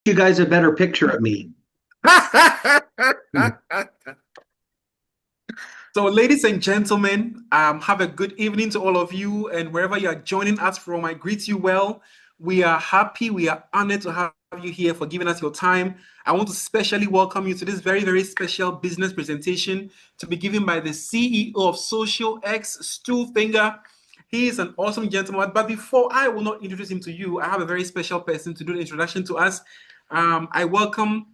you guys a better picture of me. So, ladies and gentlemen, have a good evening to all of you, and wherever you are joining us from, I greet you well. We are happy, we are honored to have you here for giving us your time. I want to specially welcome you to this very, very special business presentation to be given by the CEO of xosialX, Stu Finger. He is an awesome gentleman, but before I will not introduce him to you, I have a very special person to do the introduction to us. I welcome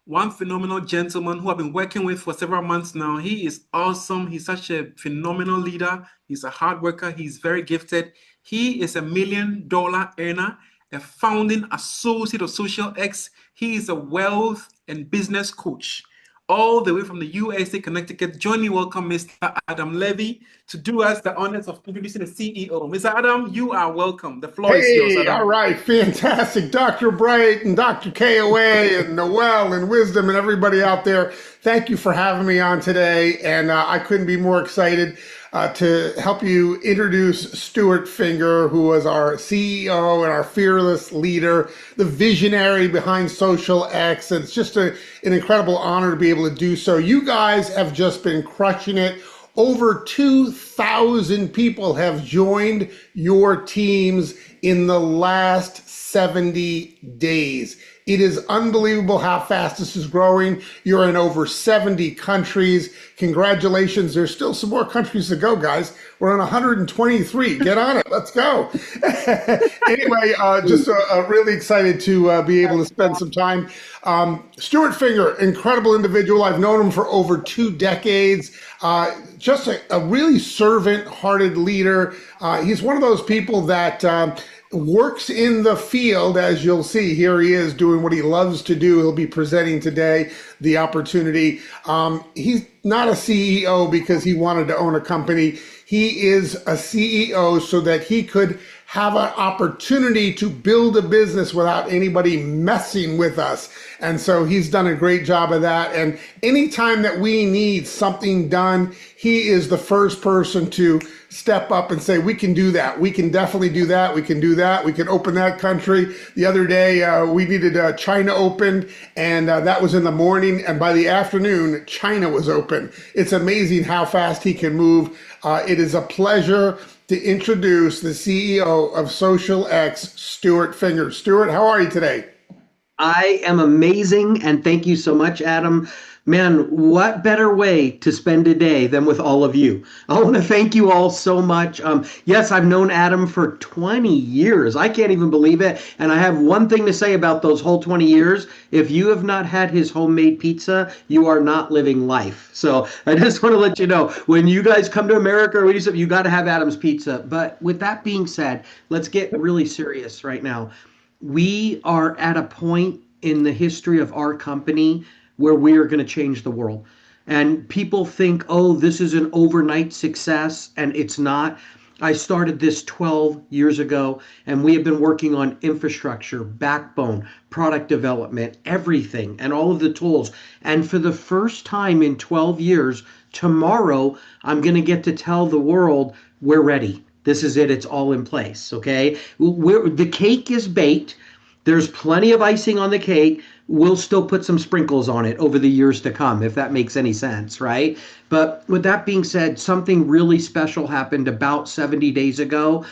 one phenomenal gentleman who I've been working with for several months now. He is awesome. He's such a phenomenal leader. He's a hard worker. He's very gifted. He is $1 million earner, a founding associate of xosialX. He is a wealth and business coach all the way from the USA, Connecticut. Join me, welcome Mr. Adam Levy to do us the honors of introducing the CEO. Mr. Adam, you are welcome. The floor is yours, Hey, all Adam. right, fantastic. Dr. Bright and Dr. KOA and Noel and Wisdom and everybody out there, thank you for having me on today. And I couldn't be more excited to help you introduce Stuart Finger, who was our CEO and our fearless leader, the visionary behind xosialX. And it's just an incredible honor to be able to do so. You guys have just been crushing it. Over 2,000 people have joined your teams in the last 70 days. It is unbelievable how fast this is growing. You're in over 70 countries. Congratulations. There's still some more countries to go, guys. We're on 123. Get on it. Let's go. Anyway, just really excited to be able to spend some time. Stuart Finger, incredible individual. I've known him for over 2 decades. Just a really servant-hearted leader. He's one of those people that works in the field, as you'll see. Here he is doing what he loves to do. He'll be presenting today the opportunity. He's not a CEO because he wanted to own a company. He is a CEO so that he could have an opportunity to build a business without anybody messing with us. And so he's done a great job of that. And anytime that we need something done, he is the first person to step up and say, we can do that. We can definitely do that. We can do that. We can open that country. The other day, we needed China opened, and that was in the morning. And by the afternoon, China was open. It's amazing how fast he can move. It is a pleasure to introduce the CEO of xosialX, Stuart Finger. Stuart, how are you today? I am amazing, and thank you so much, Adam. Man, what better way to spend a day than with all of you? I want to thank you all so much. Yes, I've known Adam for 20 years. I can't even believe it. And I have one thing to say about those whole 20 years. If you have not had his homemade pizza, you are not living life. So I just want to let you know, when you guys come to America or you got to have Adam's pizza. But with that being said, let's get really serious right now. We are at a point in the history of our company where we are going to change the world. And people think, oh, this is an overnight success, and it's not. I started this 12 years ago, and we have been working on infrastructure, backbone, product development, everything, and all of the tools. And for the first time in 12 years, tomorrow, I'm going to get to tell the world we're ready. This is it. It's all in place. Okay. The cake is baked. There's plenty of icing on the cake. We'll still put some sprinkles on it over the years to come, if that makes any sense, right? But with that being said, something really special happened about 70 days ago.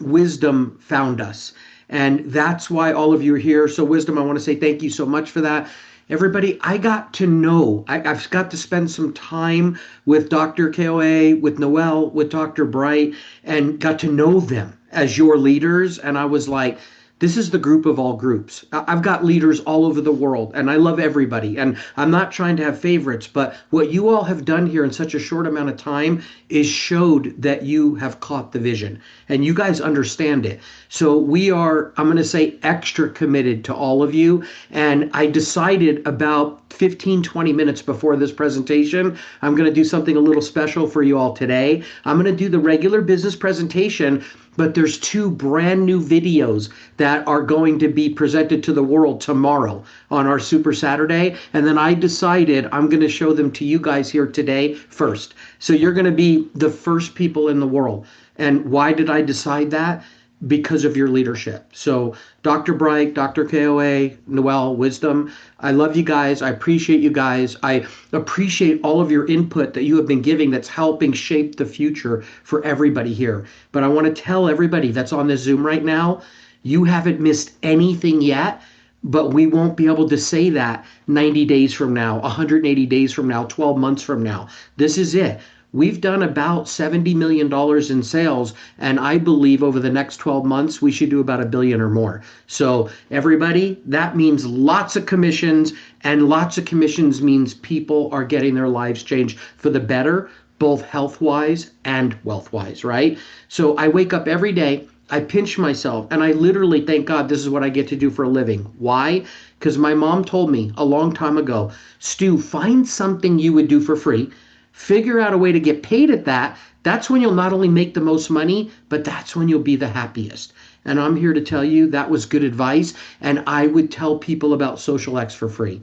Wisdom found us. And that's why all of you are here. So, Wisdom, I want to say thank you so much for that. Everybody, I got to know, I've got to spend some time with Dr. KOA, with Noel, with Dr. Bright, and got to know them as your leaders. And I was like, this is the group of all groups. I've got leaders all over the world, and I love everybody. And I'm not trying to have favorites, but what you all have done here in such a short amount of time is showed that you have caught the vision and you guys understand it. So we are, I'm going to say, extra committed to all of you. And I decided about 15, 20 minutes before this presentation, I'm going to do something a little special for you all today. I'm going to do the regular business presentation, but there's two brand new videos that are going to be presented to the world tomorrow on our Super Saturday. And then I decided I'm going to show them to you guys here today first. So you're going to be the first people in the world. And why did I decide that? because of your leadership. So Dr. Bright, Dr. KOA, Noel, Wisdom, I love you guys. I appreciate you guys. I appreciate all of your input that you have been giving that's helping shape the future for everybody here. But I want to tell everybody that's on this Zoom right now, you haven't missed anything yet, but we won't be able to say that 90 days from now, 180 days from now, 12 months from now. This is it. We've done about $70 million in sales, and I believe over the next 12 months, we should do about $1 billion or more. So everybody, that means lots of commissions, and lots of commissions means people are getting their lives changed for the better, both health-wise and wealth-wise, right? So I wake up every day, I pinch myself, and I literally thank God this is what I get to do for a living. Why? Because my mom told me a long time ago, Stu, find something you would do for free. Figure out a way to get paid at that. That's when you'll not only make the most money, but that's when you'll be the happiest. And I'm here to tell you that was good advice. And I would tell people about xosialX for free.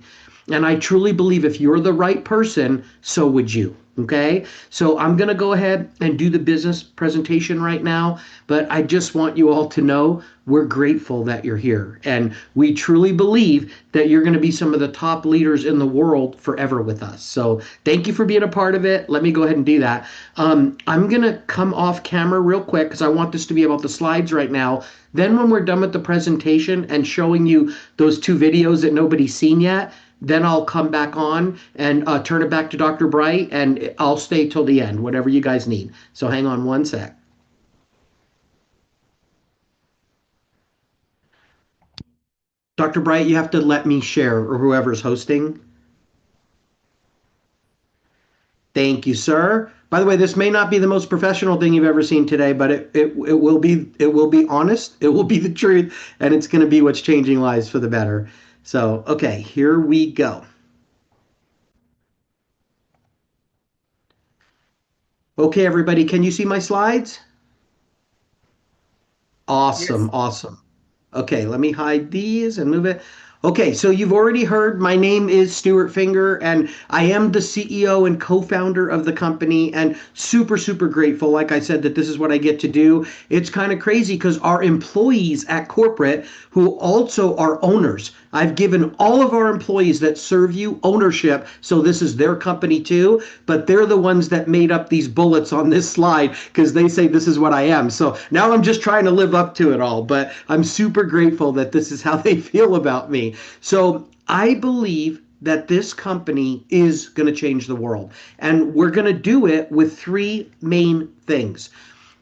And I truly believe if you're the right person, so would you. Okay, so I'm going to go ahead and do the business presentation right now, but I just want you all to know we're grateful that you're here. And we truly believe that you're going to be some of the top leaders in the world forever with us. So thank you for being a part of it. Let me go ahead and do that. I'm going to come off camera real quick because I want this to be about the slides right now. Then when we're done with the presentation and showing you those 2 videos that nobody's seen yet, then I'll come back on and turn it back to Dr. Bright, and I'll stay till the end, whatever you guys need. So hang on one sec. Dr. Bright, you have to let me share, or whoever's hosting. Thank you, sir. By the way, this may not be the most professional thing you've ever seen today, but it will be honest, it will be the truth, and it's going to be what's changing lives for the better. So, okay, here we go. Okay, everybody, can you see my slides? Awesome, Yes. awesome. Okay, let me hide these and move it. Okay, so you've already heard my name is Stuart Finger, and I am the CEO and co-founder of the company, and super, super grateful, like I said, that this is what I get to do. It's kind of crazy because our employees at corporate, who also are owners, I've given all of our employees that serve you ownership, so this is their company too, but they're the ones that made up these bullets on this slide because they say this is what I am. So now I'm just trying to live up to it all, but I'm super grateful that this is how they feel about me. So I believe that this company is going to change the world. And we're going to do it with 3 main things.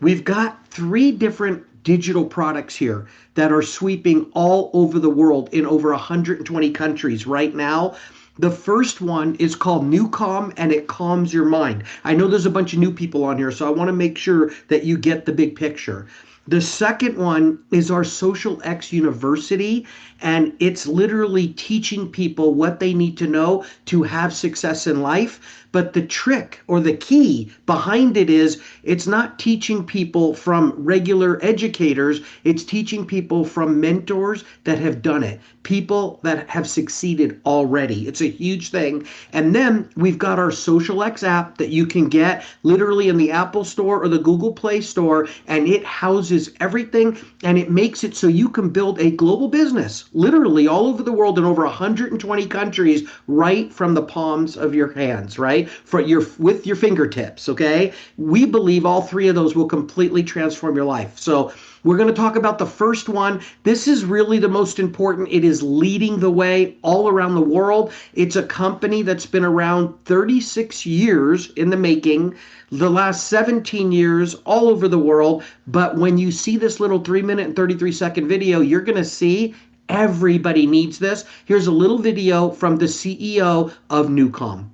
We've got 3 different digital products here that are sweeping all over the world in over 120 countries right now. The first one is called NuCalm, and it calms your mind. I know there's a bunch of new people on here, so I want to make sure that you get the big picture. The second one is our xosialX University, and it's literally teaching people what they need to know to have success in life. But the trick or the key behind it is it's not teaching people from regular educators. It's teaching people from mentors that have done it, people that have succeeded already. It's a huge thing. And then we've got our xosialX app that you can get literally in the Apple Store or the Google Play Store, and it houses everything, and it makes it so you can build a global business literally all over the world in over 120 countries right from the palms of your hands, right? With your fingertips, okay? We believe all 3 of those will completely transform your life. So we're going to talk about the first one. This is really the most important. It is leading the way all around the world. It's a company that's been around 36 years in the making, the last 17 years all over the world. But when you see this little 3-minute and 33-second video, you're going to see everybody needs this. Here's a little video from the CEO of NuCalm.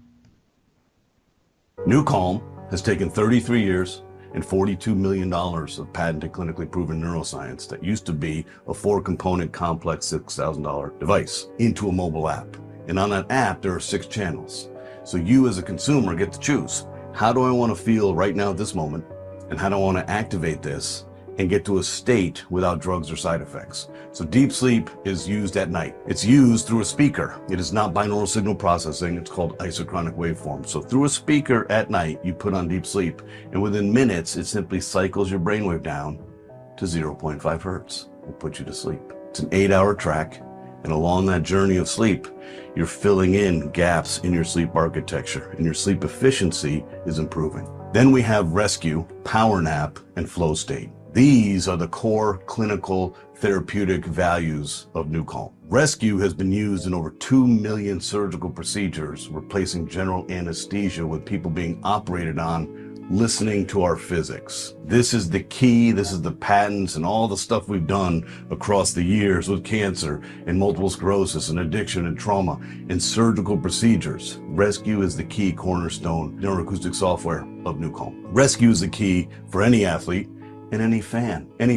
NuCalm has taken 33 years and $42 million of patented clinically proven neuroscience that used to be a 4-component complex $6,000 device into a mobile app. And on that app, there are 6 channels. So you as a consumer get to choose. How do I want to feel right now at this moment? And how do I want to activate this and get to a state without drugs or side effects? So deep sleep is used at night. It's used through a speaker. It is not binaural signal processing. It's called isochronic waveform. So through a speaker at night, you put on deep sleep, and within minutes, it simply cycles your brainwave down to 0.5 hertz. We'll put you to sleep. It's an 8-hour track, and along that journey of sleep, you're filling in gaps in your sleep architecture, and your sleep efficiency is improving. Then we have Rescue, Power Nap, and Flow State. These are the core clinical therapeutic values of NuCalm. Rescue has been used in over 2 million surgical procedures, replacing general anesthesia with people being operated on listening to our physics. This is the key. This is the patents and all the stuff we've done across the years with cancer and multiple sclerosis and addiction and trauma and surgical procedures. Rescue is the key cornerstone neuroacoustic software of NuCalm. Rescue is the key for any athlete and any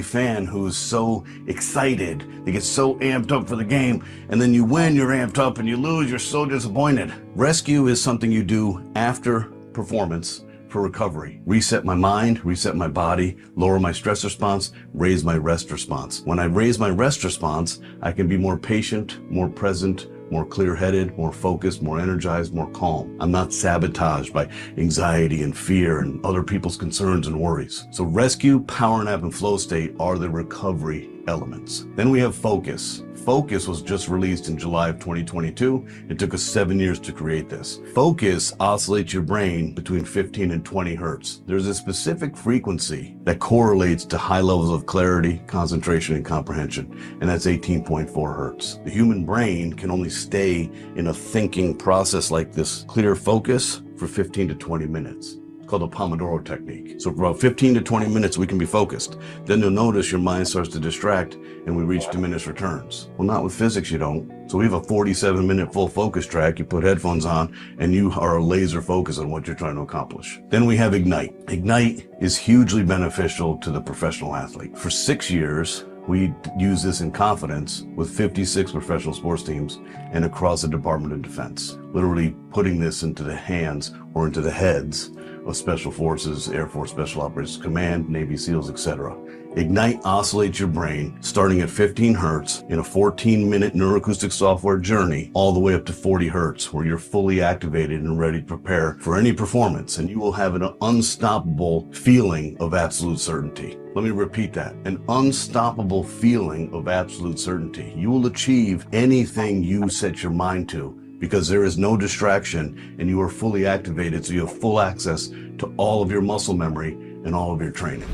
fan who is so excited, they get so amped up for the game, and then you win, you're amped up, and you lose, you're so disappointed. Rescue is something you do after performance for recovery. Reset my mind, reset my body, lower my stress response, raise my rest response. When I raise my rest response, I can be more patient, more present, more clear-headed, more focused, more energized, more calm. I'm not sabotaged by anxiety and fear and other people's concerns and worries. So Rescue, Power Nap, and Flow State are the recovery elements. Then we have Focus. Focus was just released in July of 2022. It took us 7 years to create this. Focus oscillates your brain between 15 and 20 hertz. There's a specific frequency that correlates to high levels of clarity, concentration, and comprehension, and that's 18.4 hertz. The human brain can only stay in a thinking process like this clear focus for 15 to 20 minutes. Called the Pomodoro technique. So for about 15 to 20 minutes, we can be focused. Then you'll notice your mind starts to distract and we reach diminished returns. Well, not with physics, you don't. So we have a 47-minute full focus track. You put headphones on and you are laser focused on what you're trying to accomplish. Then we have Ignite. Ignite is hugely beneficial to the professional athlete. For 6 years, we use this in confidence with 56 professional sports teams and across the Department of Defense, literally putting this into the hands or into the heads of Special Forces, Air Force Special Operations Command, Navy SEALs, etc. Ignite oscillates your brain starting at 15 hertz in a 14-minute neuroacoustic software journey all the way up to 40 hertz where you're fully activated and ready to prepare for any performance, and you will have an unstoppable feeling of absolute certainty. Let me repeat that. An unstoppable feeling of absolute certainty. You will achieve anything you set your mind to because there is no distraction and you are fully activated, so you have full access to all of your muscle memory and all of your training.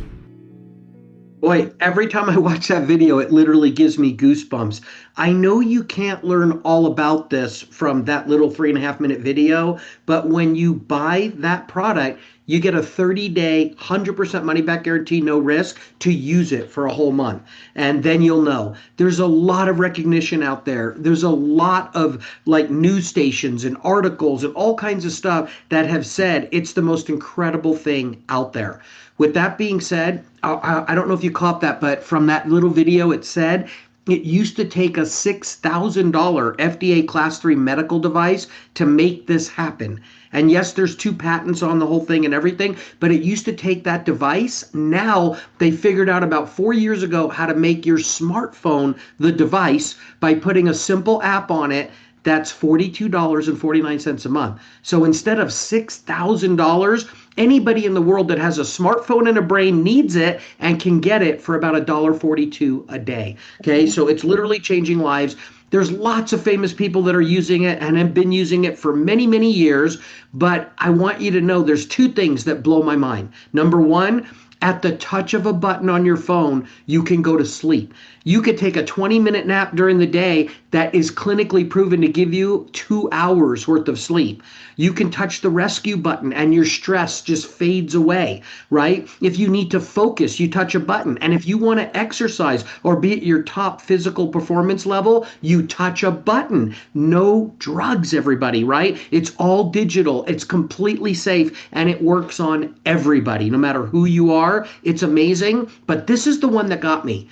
Boy, every time I watch that video, it literally gives me goosebumps. I know you can't learn all about this from that little 3.5-minute video, but when you buy that product, you get a 30-day, 100% money-back guarantee, no risk, to use it for a whole month. And then you'll know. There's a lot of recognition out there. There's a lot of like news stations and articles and all kinds of stuff that have said it's the most incredible thing out there. With that being said, I don't know if you caught that, but from that little video, it said it used to take a $6,000 FDA Class 3 medical device to make this happen. And yes, there's 2 patents on the whole thing and everything, but it used to take that device. Now they figured out about 4 years ago how to make your smartphone the device by putting a simple app on it. That's $42.49 a month. So instead of $6,000, anybody in the world that has a smartphone and a brain needs it and can get it for about $1.42 a day. Okay, so it's literally changing lives. There's lots of famous people that are using it and have been using it for many, many years. But I want you to know there's 2 things that blow my mind. Number one, at the touch of a button on your phone, you can go to sleep. You could take a 20-minute nap during the day that is clinically proven to give you 2 hours worth of sleep. You can touch the rescue button and your stress just fades away, right? If you need to focus, you touch a button. And if you want to exercise or be at your top physical performance level, you touch a button. No drugs, everybody, right? It's all digital. It's completely safe and it works on everybody, no matter who you are. It's amazing. But this is the one that got me.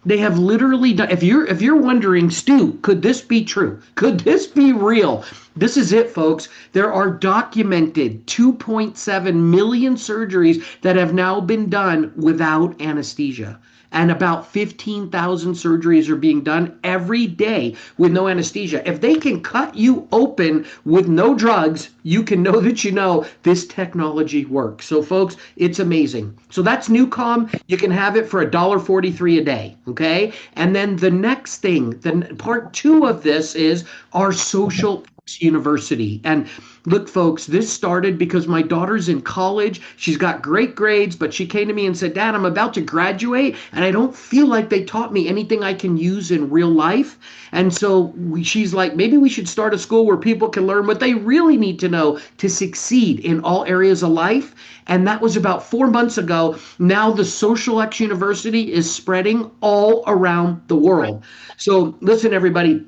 They have literally done, if you're wondering, Stu, could this be true? Could this be real? This is it, folks. There are documented 2.7 million surgeries that have now been done without anesthesia. and about 15,000 surgeries are being done every day with no anesthesia. If they can cut you open with no drugs, you can know that you know this technology works. So folks, it's amazing. So that's NuCalm. You can have it for $1.43 a day. Okay. And then the next thing, the part two of this is our social university. And look, folks, this started because my daughter's in college. She's got great grades, but she came to me and said, Dad, I'm about to graduate and I don't feel like they taught me anything I can use in real life. And so she's like, maybe we should start a school where people can learn what they really need to know to succeed in all areas of life. And that was about 4 months ago. Now the xosialX University is spreading all around the world. So listen, everybody.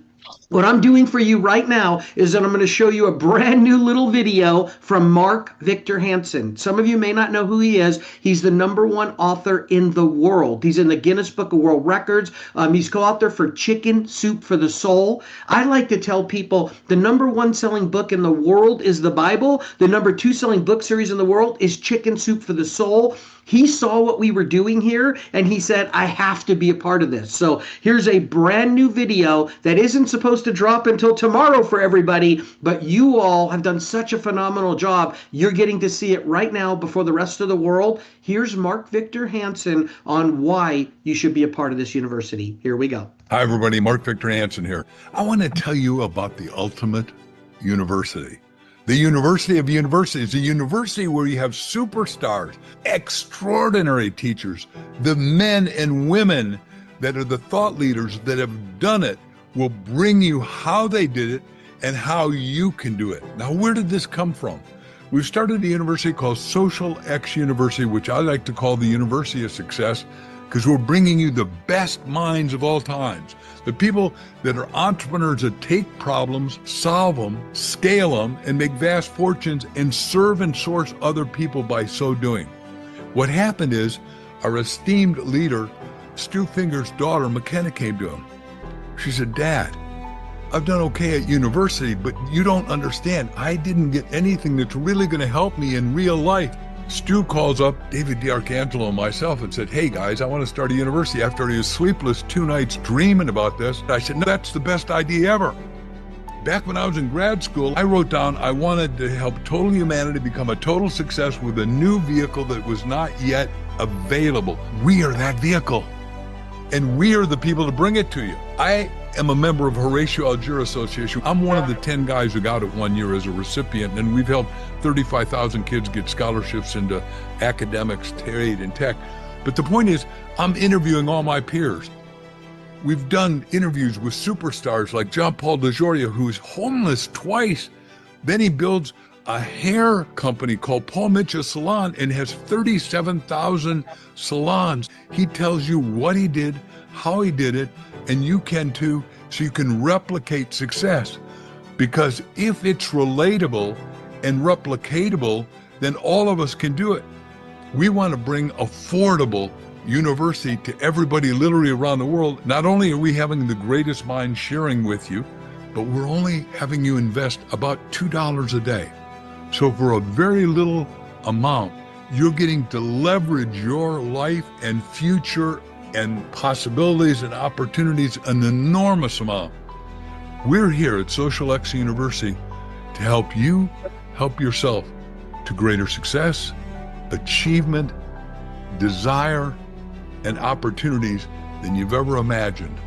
What I'm doing for you right now is that I'm going to show you a brand new little video from Mark Victor Hansen. Some of you may not know who he is. He's the #1 author in the world. He's in the Guinness Book of World Records. He's co-author for Chicken Soup for the Soul. I like to tell people the #1 selling book in the world is the Bible. The #2 selling book series in the world is Chicken Soup for the Soul. He saw what we were doing here and he said, I have to be a part of this. So here's a brand new video that isn't supposed to drop until tomorrow for everybody, but you all have done such a phenomenal job. You're getting to see it right now before the rest of the world. Here's Mark Victor Hansen on why you should be a part of this university. Here we go. Hi, everybody. Mark Victor Hansen here. I want to tell you about the ultimate university. The University of Universities, a university where you have superstars, extraordinary teachers, the men and women that are the thought leaders that have done it will bring you how they did it and how you can do it. Now, where did this come from? We've started a university called xosialX University, which I like to call the University of Success, because we're bringing you the best minds of all times. The people that are entrepreneurs that take problems, solve them, scale them, and make vast fortunes and serve and source other people by so doing. What happened is our esteemed leader, Stu Finger's daughter, McKenna, came to him. She said, Dad, I've done okay at university, but you don't understand. I didn't get anything that's really going to help me in real life. Stu calls up David D'Arcangelo and myself and said, hey guys, I want to start a university. After he was sleepless 2 nights dreaming about this, I said, no, that's the best idea ever. Back when I was in grad school, I wrote down I wanted to help total humanity become a total success with a new vehicle that was not yet available. We are that vehicle, and we are the people to bring it to you. I am a member of Horatio Algier Association. I'm one of the 10 guys who got it 1 year as a recipient, and we've helped 35,000 kids get scholarships into academics, trade, and tech. But the point is, I'm interviewing all my peers. We've done interviews with superstars like Jean-Paul DeJoria, who's homeless twice. Then he builds a hair company called Paul Mitchell Salon and has 37,000 salons. He tells you what he did, how he did it, and you can too, so you can replicate success. Because if it's relatable and replicatable, then all of us can do it. We want to bring affordable university to everybody literally around the world. Not only are we having the greatest minds sharing with you, but we're only having you invest about $2 a day. So for a very little amount, you're getting to leverage your life and future and possibilities and opportunities an enormous amount. We're here at xosialX University to help you help yourself to greater success, achievement, desire, and opportunities than you've ever imagined.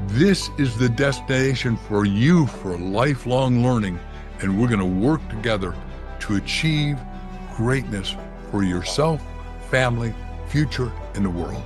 This is the destination for you for lifelong learning, and we're going to work together to achieve greatness for yourself, family, future, and the world.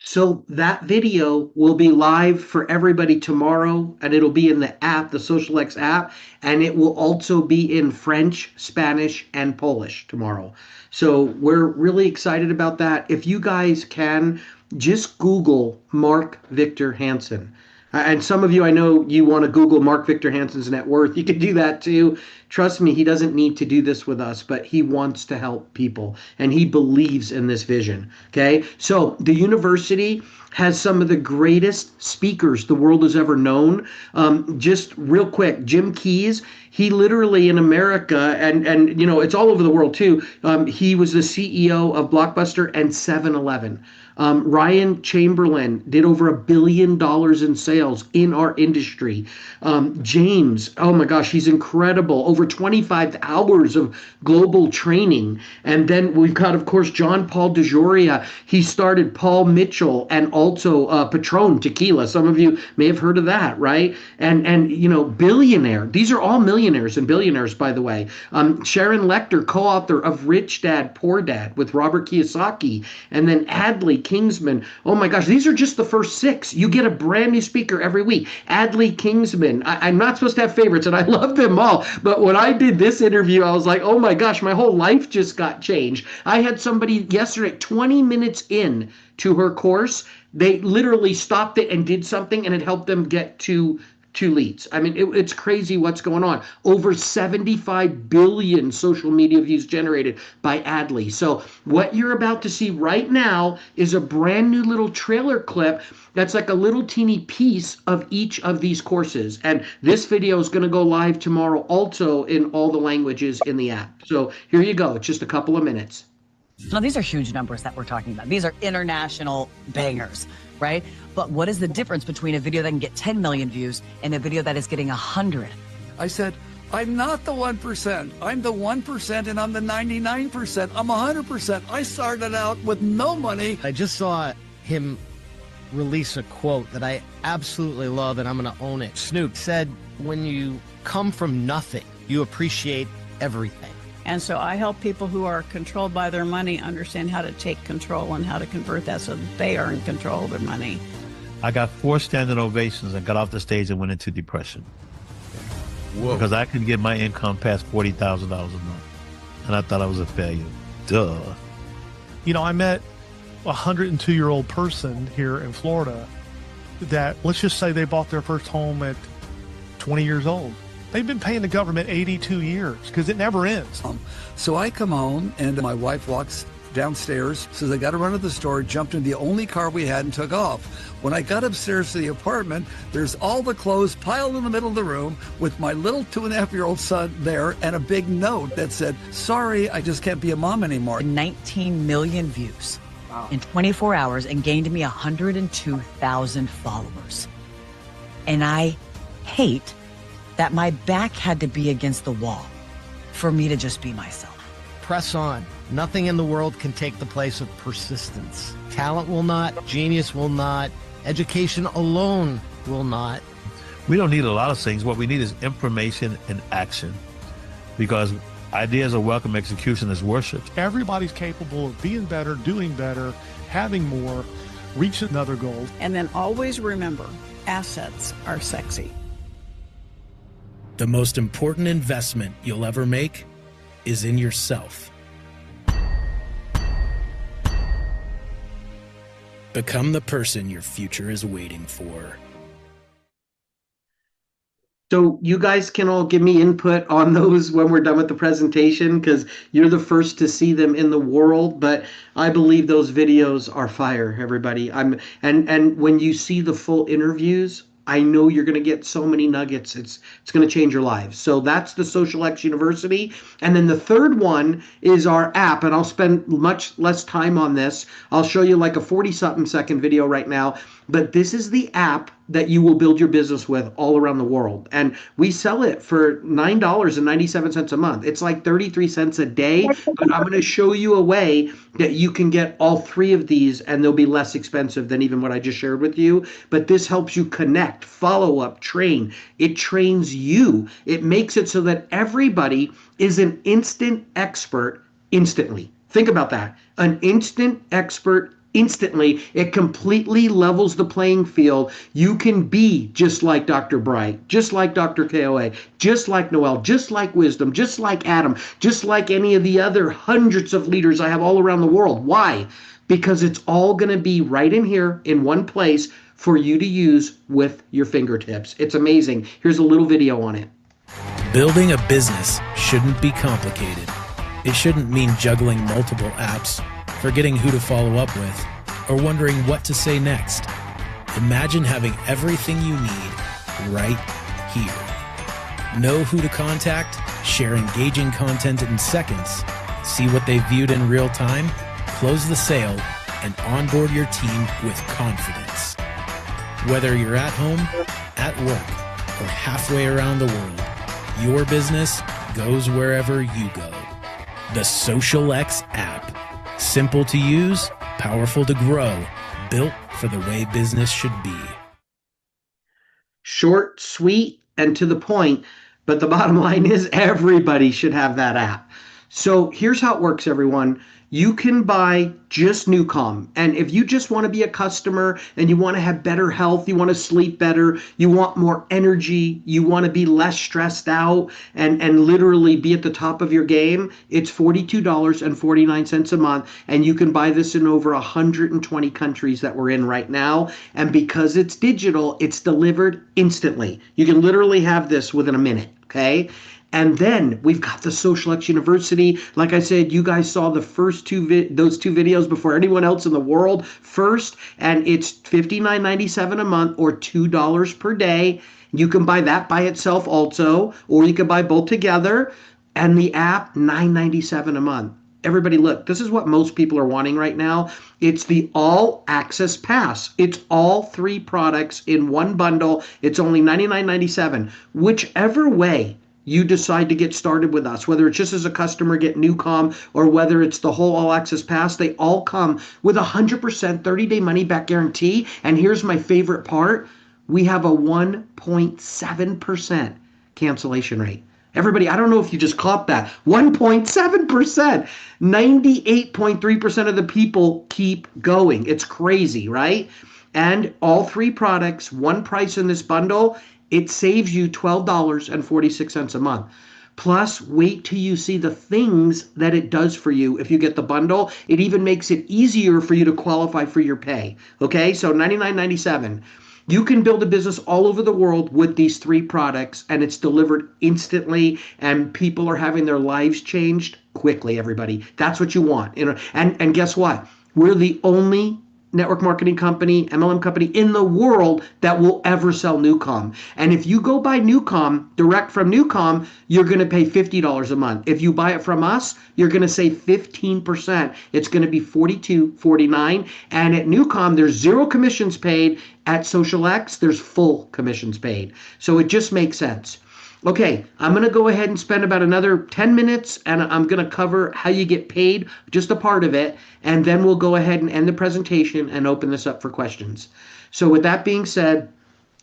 So that video will be live for everybody tomorrow, and it'll be in the app, the xosialX app, and it will also be in French, Spanish, and Polish tomorrow. So we're really excited about that. If you guys can, just Google Mark Victor Hansen. And some of you, I know you want to Google Mark Victor Hansen's net worth. You can do that too. Trust me, he doesn't need to do this with us, but he wants to help people and he believes in this vision. Okay. So the university has some of the greatest speakers the world has ever known. Just real quick, Jim Keyes, he literally in America, and you know, it's all over the world too. He was the CEO of Blockbuster and 7-Eleven. Ryan Chamberlain did over $1 billion in sales in our industry. James, oh my gosh, he's incredible. Over 25 hours of global training. And then we've got, of course, John Paul DeJoria. He started Paul Mitchell and also Patron Tequila. Some of you may have heard of that, right? And you know, billionaire. These are all millionaires and billionaires, by the way. Sharon Lecter, co-author of Rich Dad, Poor Dad with Robert Kiyosaki. And then Adley Kingsman. Oh my gosh, these are just the first 6. You get a brand new speaker every week. Adley Kingsman. I'm not supposed to have favorites, and I love them all. But when I did this interview, I was like, oh my gosh, my whole life just got changed. I had somebody yesterday, 20 minutes in to her course, they literally stopped it and did something, and it helped them get to 2 leads. I mean, it's crazy what's going on. Over 75 billion social media views generated by Adley. So what you're about to see right now is a brand new little trailer clip that's like a little teeny piece of each of these courses. And this video is going to go live tomorrow also in all the languages in the app. So here you go. It's just a couple of minutes. Now, these are huge numbers that we're talking about. These are international bangers, right? But what is the difference between a video that can get 10 million views and a video that is getting 100? I said, I'm not the 1%. I'm the 1% and I'm the 99%. I'm 100%. I started out with no money. I just saw him release a quote that I absolutely love, and I'm going to own it. Snoop said, when you come from nothing, you appreciate everything. And so I help people who are controlled by their money understand how to take control and how to convert that so that they are in control of their money. I got 4 standing ovations and got off the stage and went into depression. Whoa. Because I couldn't get my income past $40,000 a month. And I thought I was a failure. Duh. You know, I met a 102-year-old person here in Florida that, let's just say they bought their first home at 20 years old. They've been paying the government 82 years because it never ends. So I come home and my wife walks downstairs, says I got to run to the store, jumped in the only car we had and took off. When I got upstairs to the apartment, there's all the clothes piled in the middle of the room with my little 2.5-year-old son there and a big note that said, sorry, I just can't be a mom anymore. 19 million views in 24 hours and gained me 102,000 followers. And I hate that my back had to be against the wall for me to just be myself. Press on. Nothing in the world can take the place of persistence. Talent will not, genius will not, education alone will not. We don't need a lot of things. What we need is information and action, because ideas are welcome, execution is worship. Everybody's capable of being better, doing better, having more, reaching another goal. And then always remember, assets are sexy. The most important investment you'll ever make is in yourself. Become the person your future is waiting for. So you guys can all give me input on those when we're done with the presentation, because you're the first to see them in the world. But I believe those videos are fire, everybody. And when you see the full interviews, I know you're going to get so many nuggets. It's going to change your lives. So that's the xosialX University. And then the third one is our app. And I'll spend much less time on this. I'll show you like a 40-something second video right now. But this is the app that you will build your business with all around the world. And we sell it for $9.97 a month. It's like 33 cents a day. But I'm going to show you a way that you can get all 3 of these, and they'll be less expensive than even what I just shared with you. But this helps you connect, follow up, train. It trains you. It makes it so that everybody is an instant expert instantly. Think about that. An instant expert instantly. It completely levels the playing field. You can be just like Dr. Bright, just like Dr. KOA, just like Noel, just like Wisdom, just like Adam, just like any of the other hundreds of leaders I have all around the world. Why? Because it's all going to be right in here in one place for you to use with your fingertips. It's amazing. Here's a little video on it. Building a business shouldn't be complicated. It shouldn't mean juggling multiple apps, forgetting who to follow up with, or wondering what to say next? Imagine having everything you need right here. Know who to contact, share engaging content in seconds, see what they viewed in real time, close the sale, and onboard your team with confidence. Whether you're at home, at work, or halfway around the world, your business goes wherever you go. The xosialX app. Simple to use, powerful to grow, built for the way business should be. Short, sweet, and to the point, but the bottom line is everybody should have that app. So here's how it works, everyone. You can buy just NuCalm. And if you just want to be a customer and you want to have better health, you want to sleep better, you want more energy, you want to be less stressed out and literally be at the top of your game, it's $42.49 a month. And you can buy this in over 120 countries that we're in right now. And because it's digital, it's delivered instantly. You can literally have this within a minute, okay? And then we've got the xosialX University. Like I said, you guys saw the first those two videos before anyone else in the world first, and it's $59.97 a month or $2 per day. You can buy that by itself also, or you can buy both together. And the app, $9.97 a month. Everybody, look, this is what most people are wanting right now. It's the all access pass. It's all three products in one bundle. It's only $99.97. Whichever way you decide to get started with us, whether it's just as a customer, get NuCalm, or whether it's the whole all access pass, they all come with 100% 30-day money back guarantee. And here's my favorite part. We have a 1.7% cancellation rate. Everybody, I don't know if you just caught that. 1.7%. 98.3% of the people keep going. It's crazy, right? And all three products, one price in this bundle, it saves you $12.46 a month. Plus, wait till you see the things that it does for you if you get the bundle. It even makes it easier for you to qualify for your pay. Okay, so $99.97. You can build a business all over the world with these three products, and it's delivered instantly, and people are having their lives changed quickly, everybody. That's what you want. And guess what? We're the only network marketing company, MLM company in the world that will ever sell NuCalm. And if you go buy NuCalm direct from NuCalm, you're going to pay $50 a month. If you buy it from us, you're going to save 15%. It's going to be $42.49. And at NuCalm, there's zero commissions paid. At xosialX, there's full commissions paid. So it just makes sense. Okay, I'm going to go ahead and spend about another 10 minutes, and I'm going to cover how you get paid, just a part of it, and then we'll go ahead and end the presentation and open this up for questions. So with that being said,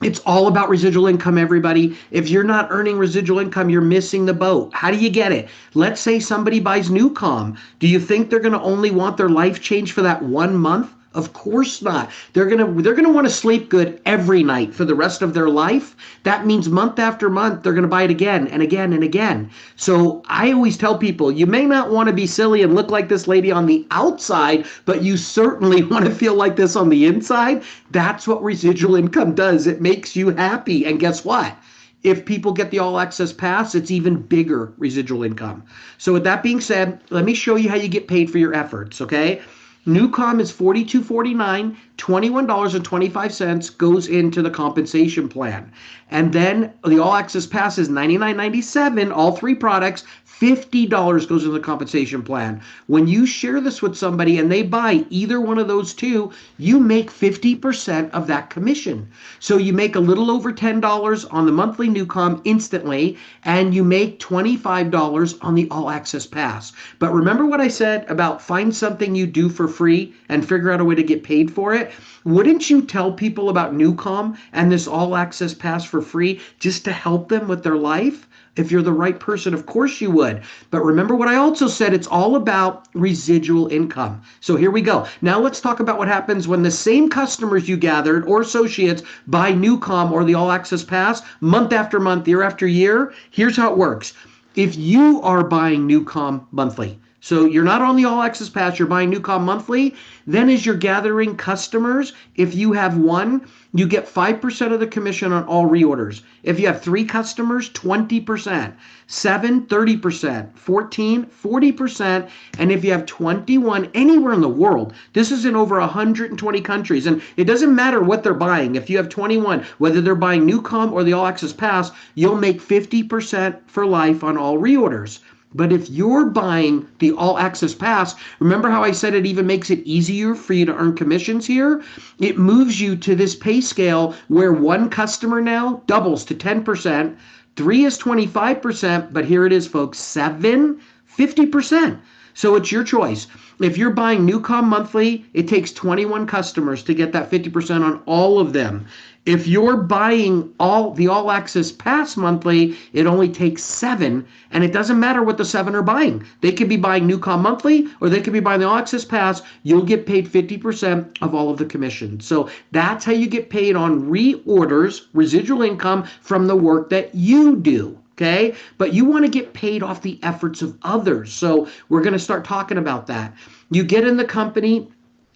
it's all about residual income, everybody. If you're not earning residual income, you're missing the boat. How do you get it? Let's say somebody buys NuCalm. Do you think they're going to only want their life changed for that 1 month? Of course not. They're gonna want to sleep good every night for the rest of their life. That means month after month, they're gonna buy it again and again and again. So I always tell people, you may not want to be silly and look like this lady on the outside, but you certainly want to feel like this on the inside. That's what residual income does. It makes you happy. And guess what? If people get the all access pass, it's even bigger residual income. So with that being said, let me show you how you get paid for your efforts, okay? NuCalm is $42.49, $21.25 goes into the compensation plan. And then the All Access Pass is $99.97, all three products, $50 goes into the compensation plan. When you share this with somebody and they buy either one of those two, you make 50% of that commission. So you make a little over $10 on the monthly NuCalm instantly, and you make $25 on the All Access Pass. But remember what I said about find something you do for free and figure out a way to get paid for it? Wouldn't you tell people about NuCalm and this All Access Pass for free just to help them with their life? If you're the right person, of course you would. But remember what I also said, it's all about residual income. So here we go. Now let's talk about what happens when the same customers you gathered or associates buy NuCalm or the All Access Pass month after month, year after year. Here's how it works. If you are buying NuCalm monthly, So you're not on the All Access Pass, you're buying NuCalm monthly. Then as you're gathering customers, if you have one, you get 5% of the commission on all reorders. If you have 3 customers, 20%, 7, 30%, 14, 40%, and if you have 21 anywhere in the world, this is in over 120 countries, and it doesn't matter what they're buying. If you have 21, whether they're buying NuCalm or the All Access Pass, you'll make 50% for life on all reorders. But if you're buying the All Access Pass, remember how I said it even makes it easier for you to earn commissions here? It moves you to this pay scale where 1 customer now doubles to 10%, 3 is 25%, but here it is, folks, 7, 50%. So it's your choice. If you're buying NuCalm monthly, it takes 21 customers to get that 50% on all of them. If you're buying the All Access Pass monthly, it only takes 7, and it doesn't matter what the 7 are buying. They could be buying NuCalm monthly, or they could be buying the All Access Pass. You'll get paid 50% of all of the commission. So that's how you get paid on reorders, residual income from the work that you do. Okay, but you want to get paid off the efforts of others. So we're going to start talking about that. You get in the company.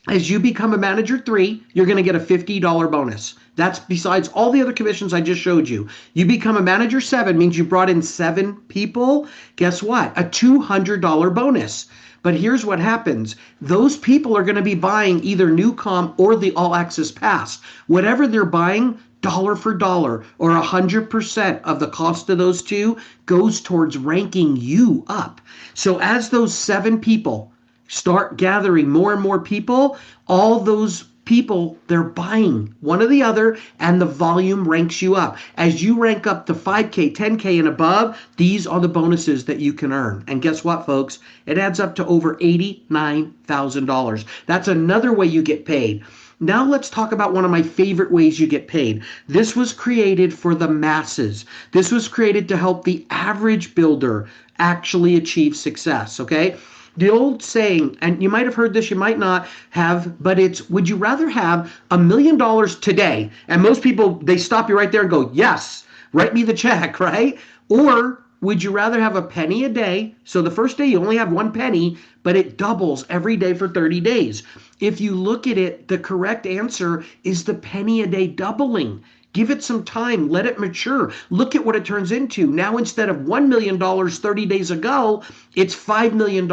As you become a manager 3, you're going to get a $50 bonus. That's besides all the other commissions I just showed you. You become a manager 7, means you brought in 7 people. Guess what? A $200 bonus. But here's what happens. Those people are going to be buying either NuCalm or the All Access Pass. Whatever they're buying, dollar for dollar, or 100% of the cost of those 2 goes towards ranking you up. So as those 7 people start gathering more and more people, all those people, they're buying one or the other, and the volume ranks you up. As you rank up to 5K, 10K and above, these are the bonuses that you can earn. And guess what, folks? It adds up to over $89,000. That's another way you get paid. Now let's talk about one of my favorite ways you get paid. This was created for the masses. This was created to help the average builder actually achieve success, okay? The old saying, and you might have heard this, you might not have, but it's, would you rather have $1 million today? And most people, they stop you right there and go, yes, write me the check, right? Or would you rather have a penny a day? So the first day you only have 1 penny, but it doubles every day for 30 days. If you look at it, the correct answer is the penny a day doubling. Give it some time. Let it mature. Look at what it turns into. Now, instead of $1 million 30 days ago, it's $5 million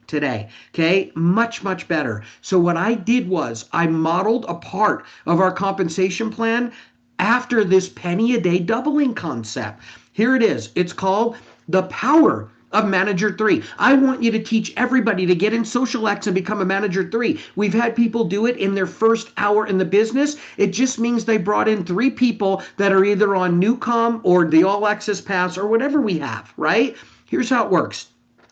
today. Okay? Much, much better. So what I did was I modeled a part of our compensation plan after this penny a day doubling concept. Here it is. It's called the power of Manager 3. I want you to teach everybody to get in xosialX and become a Manager 3. We've had people do it in their first hour in the business. It just means they brought in 3 people that are either on NuCalm or the All Access Pass or whatever we have, right? Here's how it works.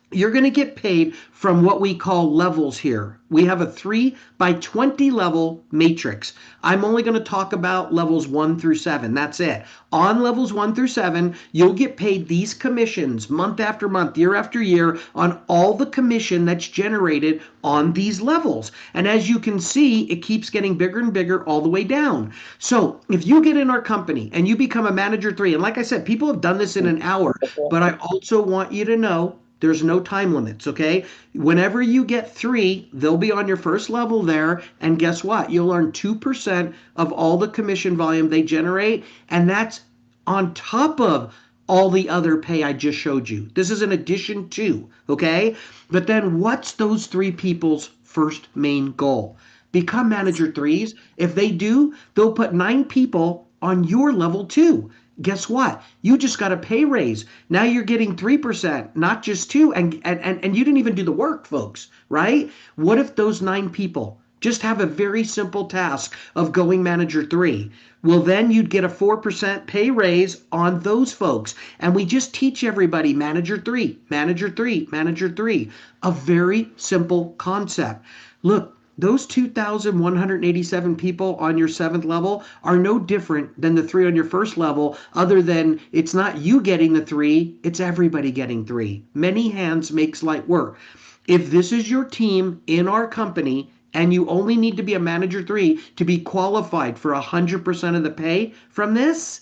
You're going to get paid from what we call levels here. We have a 3 by 20 level matrix. I'm only going to talk about levels 1 through 7. That's it. On levels 1 through 7, you'll get paid these commissions month after month, year after year on all the commission that's generated on these levels. And as you can see, it keeps getting bigger and bigger all the way down. So if you get in our company and you become a Manager 3, and like I said, people have done this in an hour, but I also want you to know there's no time limits, okay? Whenever you get 3, they'll be on your first level there, and guess what? You'll earn 2% of all the commission volume they generate, and that's on top of all the other pay I just showed you. This is an addition to, okay? But then what's those 3 people's first main goal? Become Manager 3s. If they do, they'll put 9 people on your level too. Guess what? You just got a pay raise. Now you're getting 3%, not just 2, and you didn't even do the work, folks, right? What if those 9 people just have a very simple task of going Manager 3? Well, then you'd get a 4% pay raise on those folks. And we just teach everybody Manager 3, Manager 3, Manager 3. A very simple concept. Look, those 2,187 people on your 7th level are no different than the 3 on your first level, other than it's not you getting the 3, it's everybody getting 3. Many hands makes light work. If this is your team in our company and you only need to be a Manager 3 to be qualified for 100% of the pay from this,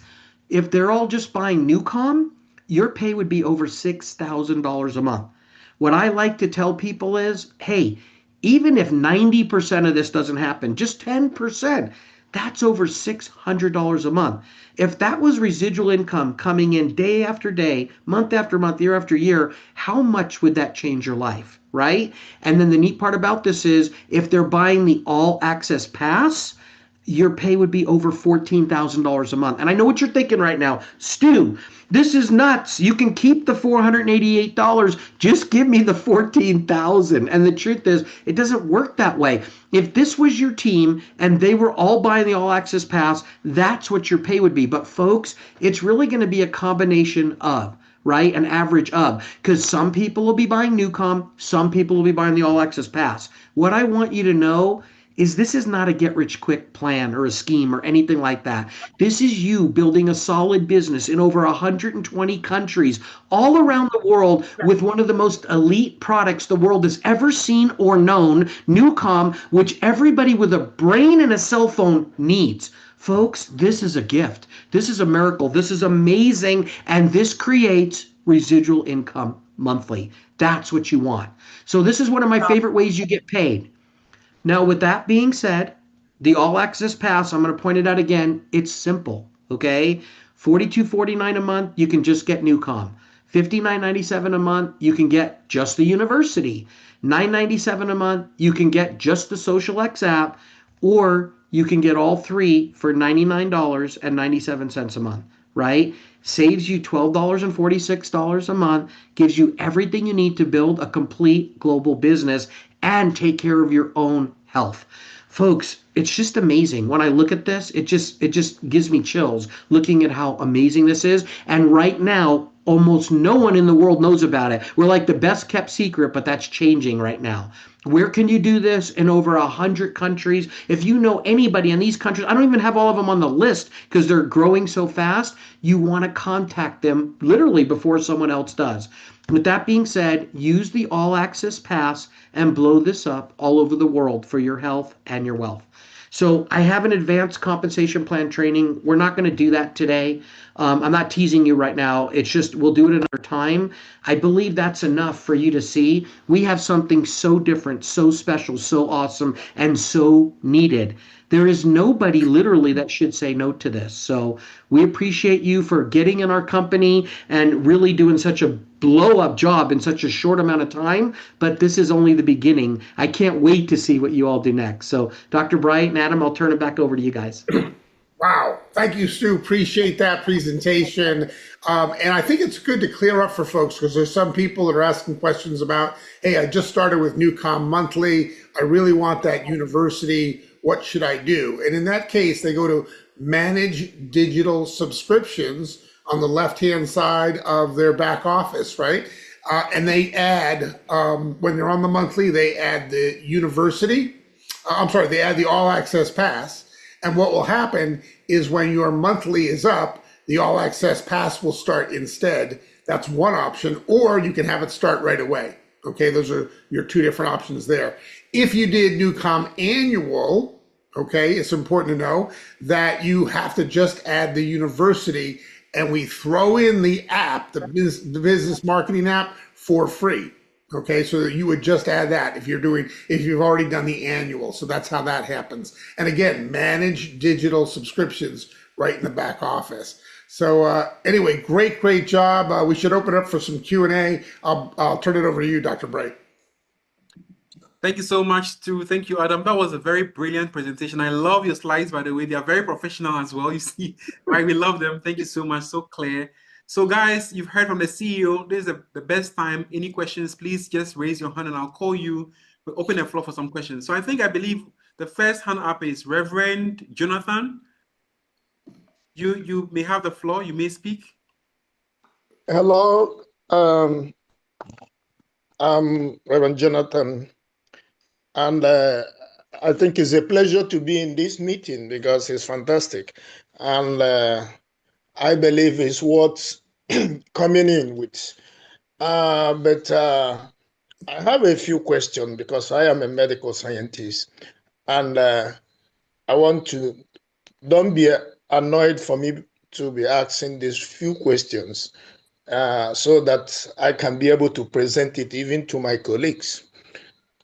if they're all just buying NuCalm, your pay would be over $6,000 a month. What I like to tell people is, hey, even if 90% of this doesn't happen, just 10%, that's over $600 a month. If that was residual income coming in day after day, month after month, year after year, how much would that change your life, right? And then the neat part about this is if they're buying the all access pass, your pay would be over $14,000 a month. And I know what you're thinking right now, Stu, this is nuts. You can keep the $488. Just give me the $14,000. And the truth is, it doesn't work that way. If this was your team and they were all buying the all access pass, that's what your pay would be. But folks, it's really going to be a combination of, right? An average of, because some people will be buying NuCalm, some people will be buying the all access pass. What I want you to know is this is not a get rich quick plan or a scheme or anything like that. This is you building a solid business in over 120 countries all around the world with one of the most elite products the world has ever seen or known, NuCalm, which everybody with a brain and a cell phone needs. Folks, this is a gift. This is a miracle. This is amazing. And this creates residual income monthly. That's what you want. So this is one of my favorite ways you get paid. Now, with that being said, the all access pass, I'm going to point it out again. It's simple, okay? $42.49 a month, you can just get NuCalm. $59.97 a month, you can get just the university. $9.97 a month, you can get just the xosialX app, or you can get all three for $99.97 a month, right? Saves you $12.46 a month, gives you everything you need to build a complete global business and take care of your own health. Folks, it's just amazing. When I look at this, it just gives me chills looking at how amazing this is. And right now, almost no one in the world knows about it. We're like the best kept secret, but that's changing right now. Where can you do this? In over 100 countries. If you know anybody in these countries, I don't even have all of them on the list because they're growing so fast. You want to contact them literally before someone else does. With that being said, use the all access pass and blow this up all over the world for your health and your wealth. So I have an advanced compensation plan training. We're not going to do that today. I'm not teasing you right now. It's just we'll do it another time. I believe that's enough for you to see. We have something so different, so special, so awesome, and so needed. There is nobody literally that should say no to this. So we appreciate you for getting in our company and really doing such a blow up job in such a short amount of time. But this is only the beginning. I can't wait to see what you all do next. So Dr. Bright and Adam, I'll turn it back over to you guys. Wow. Thank you, Stu. Appreciate that presentation. And I think it's good to clear up for folks because there's some people that are asking questions about, hey, I just started with NuCalm monthly. I really want that university. What should I do? And in that case, they go to manage digital subscriptions on the left-hand side of their back office, right? And they add, when they're on the monthly, they add the university. They add the all access pass. And what will happen is when your monthly is up, the all access pass will start instead. That's one option, or you can have it start right away. Okay, those are your two different options there. If you did NuCalm annual, okay, it's important to know that you have to just add the university and we throw in the app, the business marketing app for free. Okay, so you would just add that if you've already done the annual. So that's how that happens. And again, manage digital subscriptions right in the back office. So anyway, great job. We should open up for some Q&A. I'll turn it over to you, Dr. Bright. Thank you so much, Stu. Thank you, Adam. That was a very brilliant presentation. I love your slides, by the way. They are very professional as well. You see, right? We love them. Thank you so much. So clear. So guys, you've heard from the CEO. This is the best time. Any questions, please just raise your hand and I'll call you. We'll open the floor for some questions. So I believe the first hand up is Reverend Jonathan. You may have the floor. You may speak. Hello, I'm Reverend Jonathan. And I think it's a pleasure to be in this meeting because it's fantastic. And I believe it's worth coming in with. But I have a few questions because I am a medical scientist. And I want to, don't be annoyed for me to be asking these few questions. so that I can be able to present it even to my colleagues.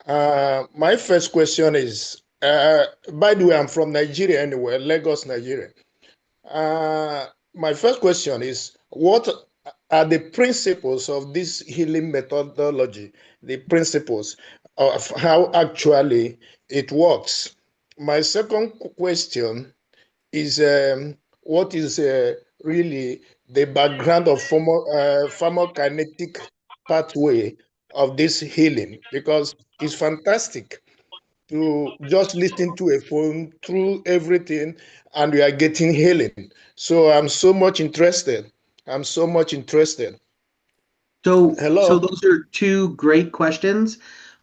My first question is, by the way, I'm from Nigeria anyway, Lagos, Nigeria. My first question is, what are the principles of this healing methodology, the principles of how actually it works? My second question is, what is really the background of pharmacokinetic pathway of this healing? Because it's fantastic to just listen to a phone through everything and we are getting healing. So I'm so much interested. I'm so much interested. So Hello? those are two great questions.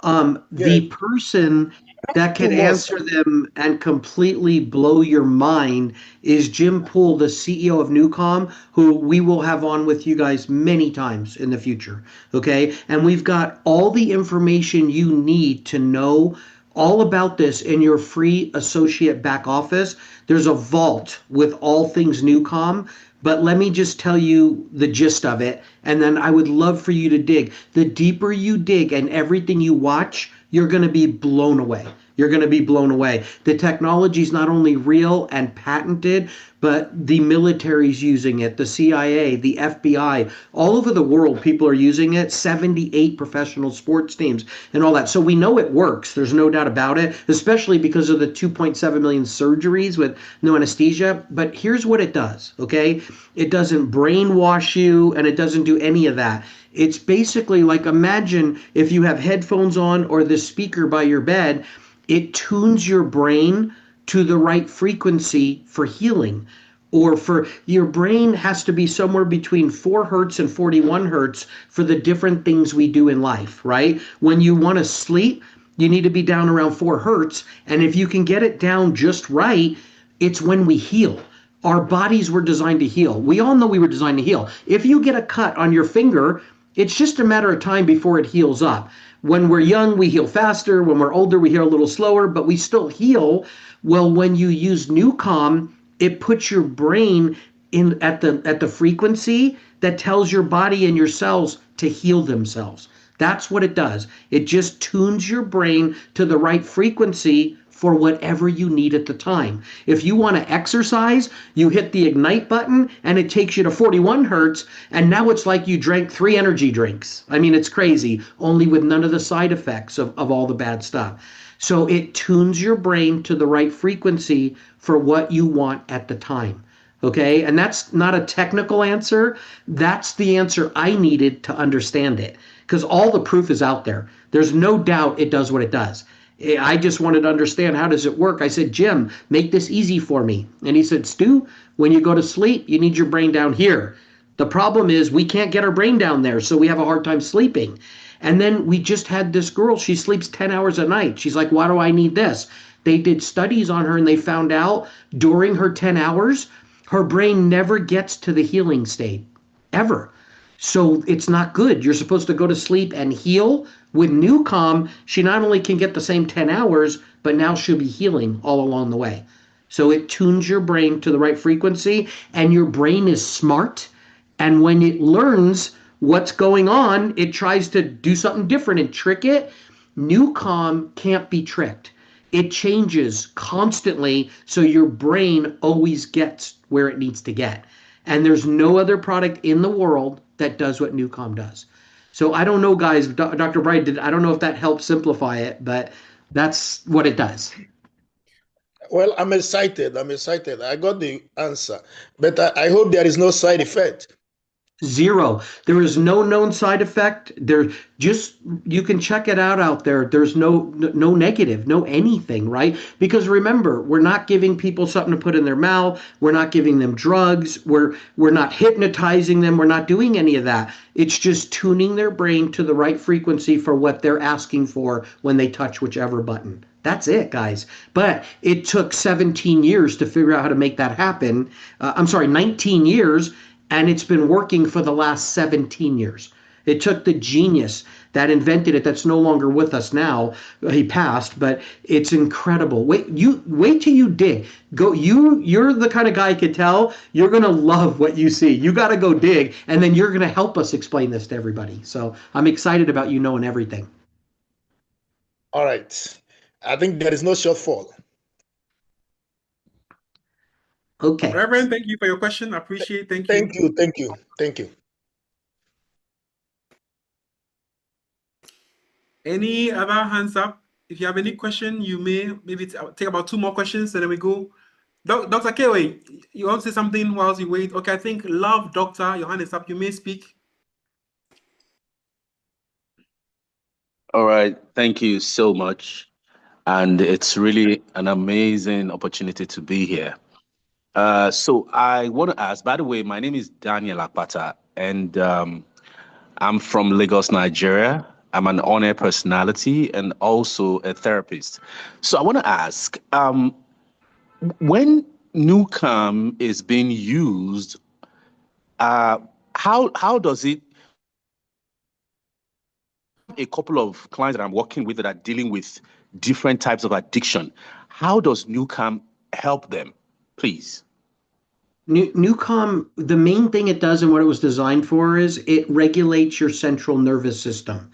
Yes. The person that Two can more. answer them and completely blow your mind is Jim Poole, the CEO of NuCalm, who we will have on with you guys many times in the future. Okay. And we've got all the information you need to know all about this in your free associate back office. There's a vault with all things NuCalm. But let me just tell you the gist of it, and then I would love for you to dig. The deeper you dig and everything you watch, you're going to be blown away. You're going to be blown away. The technology is not only real and patented, but the military's using it, the CIA, the FBI, all over the world, people are using it, 78 professional sports teams and all that. So we know it works. There's no doubt about it, especially because of the 2.7 million surgeries with no anesthesia. But here's what it does, okay? It doesn't brainwash you and it doesn't do any of that. It's basically like, imagine if you have headphones on or the speaker by your bed, it tunes your brain to the right frequency for healing. Or for your brain has to be somewhere between 4 hertz and 41 hertz for the different things we do in life, right? When you want to sleep, you need to be down around 4 hertz. And if you can get it down just right, it's when we heal. Our bodies were designed to heal. We all know we were designed to heal. If you get a cut on your finger, it's just a matter of time before it heals up. When we're young, we heal faster. When we're older, we heal a little slower, but we still heal. Well, when you use NuCalm, it puts your brain in at the frequency that tells your body and your cells to heal themselves. That's what it does. It just tunes your brain to the right frequency for whatever you need at the time. If you want to exercise, you hit the ignite button and it takes you to 41 hertz, and now it's like you drank 3 energy drinks. I mean, it's crazy, only with none of the side effects of all the bad stuff. So it tunes your brain to the right frequency for what you want at the time. Okay, and that's not a technical answer. That's the answer I needed to understand it, because all the proof is out there. There's no doubt it does what it does. I just wanted to understand, how does it work? I said, Jim, make this easy for me. And he said, Stu, when you go to sleep, you need your brain down here. The problem is we can't get our brain down there, so we have a hard time sleeping. And then we just had this girl, she sleeps 10 hours a night. She's like, why do I need this? They did studies on her and they found out during her 10 hours, her brain never gets to the healing state, ever. So it's not good. You're supposed to go to sleep and heal. With NuCalm, she not only can get the same 10 hours, but now she'll be healing all along the way. So it tunes your brain to the right frequency, and your brain is smart. And when it learns what's going on, it tries to do something different and trick it. NuCalm can't be tricked. It changes constantly, so your brain always gets where it needs to get. And there's no other product in the world that does what NuCalm does. So I don't know, guys, Dr. Bright, I don't know if that helps simplify it, but that's what it does. Well, I'm excited. I got the answer, but I hope there is no side effect. Zero. There is no known side effect. You can check it out there. There's no negative, no anything, right? Because remember, we're not giving people something to put in their mouth. We're not giving them drugs. We're not hypnotizing them. We're not doing any of that. It's just tuning their brain to the right frequency for what they're asking for when they touch whichever button. That's it, guys. But it took 17 years to figure out how to make that happen. 19 years. And it's been working for the last 17 years. It took the genius that invented it that's no longer with us now. He passed, but it's incredible. Wait till you dig. You're the kind of guy I could tell you're gonna love what you see. You gotta go dig, and then you're gonna help us explain this to everybody. So I'm excited about you knowing everything. All right. I think there is no shortfall. Okay. Reverend, thank you for your question. I appreciate it. Thank you. Thank you. Thank you. Any other hands up? If you have any question, you may maybe take about 2 more questions and then we go. Dr. Kewe, you want to say something whilst you wait? Okay, I think Love Doctor, your hand is up. You may speak. All right. Thank you so much. And it's really an amazing opportunity to be here. So I want to ask, by the way, my name is Daniel Akpata, and I'm from Lagos, Nigeria. I'm an on-air personality and also a therapist. So I want to ask, when NuCalm is being used, how does it? A couple of clients that I'm working with that are dealing with different types of addiction. How does NuCalm help them, please? NuCalm, the main thing it does and what it was designed for is it regulates your central nervous system.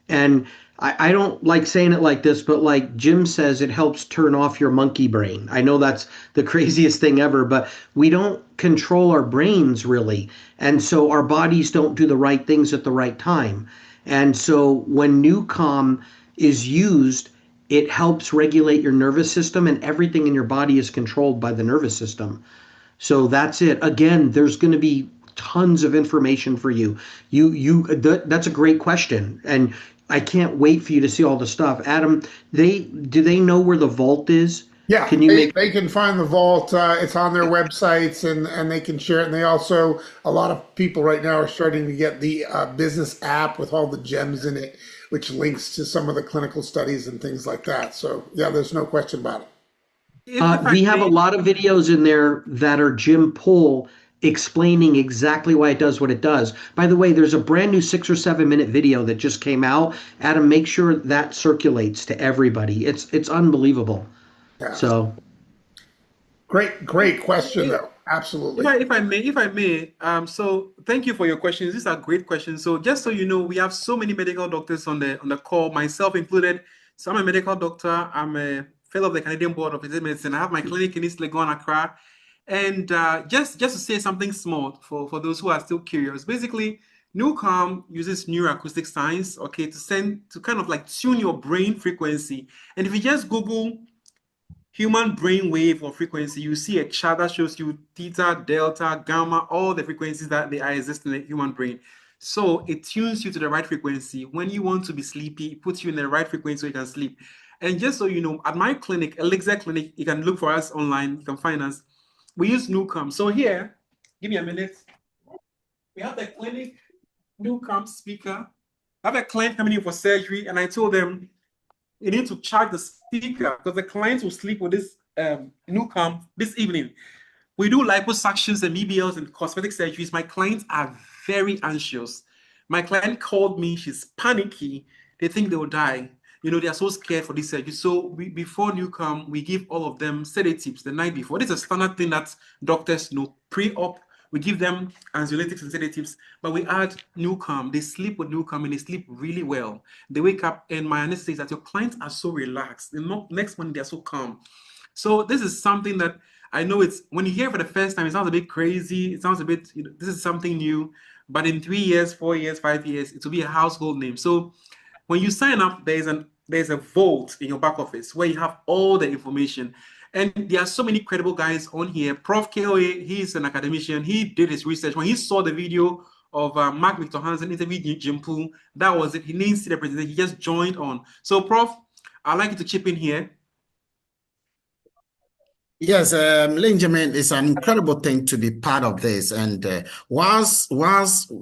And I don't like saying it like this, but like Jim says, it helps turn off your monkey brain. I know that's the craziest thing ever, but we don't control our brains really. And so our bodies don't do the right things at the right time. And so when NuCalm is used, it helps regulate your nervous system, and everything in your body is controlled by the nervous system. So that's it. Again, there's going to be tons of information for you. That's a great question, and I can't wait for you to see all the stuff. Adam, do they know where the vault is? Yeah, Can you they can find the vault. It's on their websites, and they can share it. And they also, a lot of people right now are starting to get the business app with all the gems in it, which links to some of the clinical studies and things like that. So yeah, there's no question about it. We have a lot of videos in there that are Jim Poole explaining exactly why it does what it does. By the way, there's a brand new 6 or 7 minute video that just came out. Adam, make sure that circulates to everybody. It's unbelievable. Yeah. So great question though. Absolutely. If I may, so thank you for your questions. These are great questions. So just so you know, we have so many medical doctors on the call, myself included. So I'm a medical doctor. I'm a fellow of the Canadian Board of Integrative Medicine. I have my clinic in East Legon, Accra. And just to say something small for those who are still curious, basically, NuCalm uses neuroacoustic science, okay, to kind of like tune your brain frequency. And if you just Google human brain wave or frequency, you see a chart that shows you theta, delta, gamma, all the frequencies that they are exist in the human brain. So it tunes you to the right frequency. When you want to be sleepy, it puts you in the right frequency so you can sleep. And just so you know, at my clinic, Elixir Clinic, you can look for us online, you can find us. We use NuCalm. So here, give me a minute. We have the clinic NuCalm speaker. I have a client coming in for surgery, and I told them, you need to charge the speaker because the clients will sleep with this NuCalm this evening. We do liposuctions and BBLs and cosmetic surgeries. My clients are very anxious. My client called me, she's panicky. They think they will die. You know, they are so scared for this surgery. So before NuCalm, we give all of them sedatives the night before. This is a standard thing that doctors know. Pre-op, we give them anxiolytics and sedatives, but we add NuCalm. They sleep with NuCalm and they sleep really well. They wake up, and my analysis is that your clients are so relaxed. The next morning, they're so calm. So this is something that I know it's, when you hear it for the first time, it sounds a bit crazy. It sounds a bit, you know, this is something new, but in 3 years, 4 years, 5 years, it will be a household name. So when you sign up, there's a vault in your back office where you have all the information. And there are so many credible guys on here. Prof. KOA, he's an academician. He did his research. When he saw the video of Mark Victor Hansen interviewed Jim Poole, that was it. He didn't see the presentation. He just joined on. So, Prof, I'd like you to chip in here. Yes, Benjamin, it's an incredible thing to be part of this. And whilst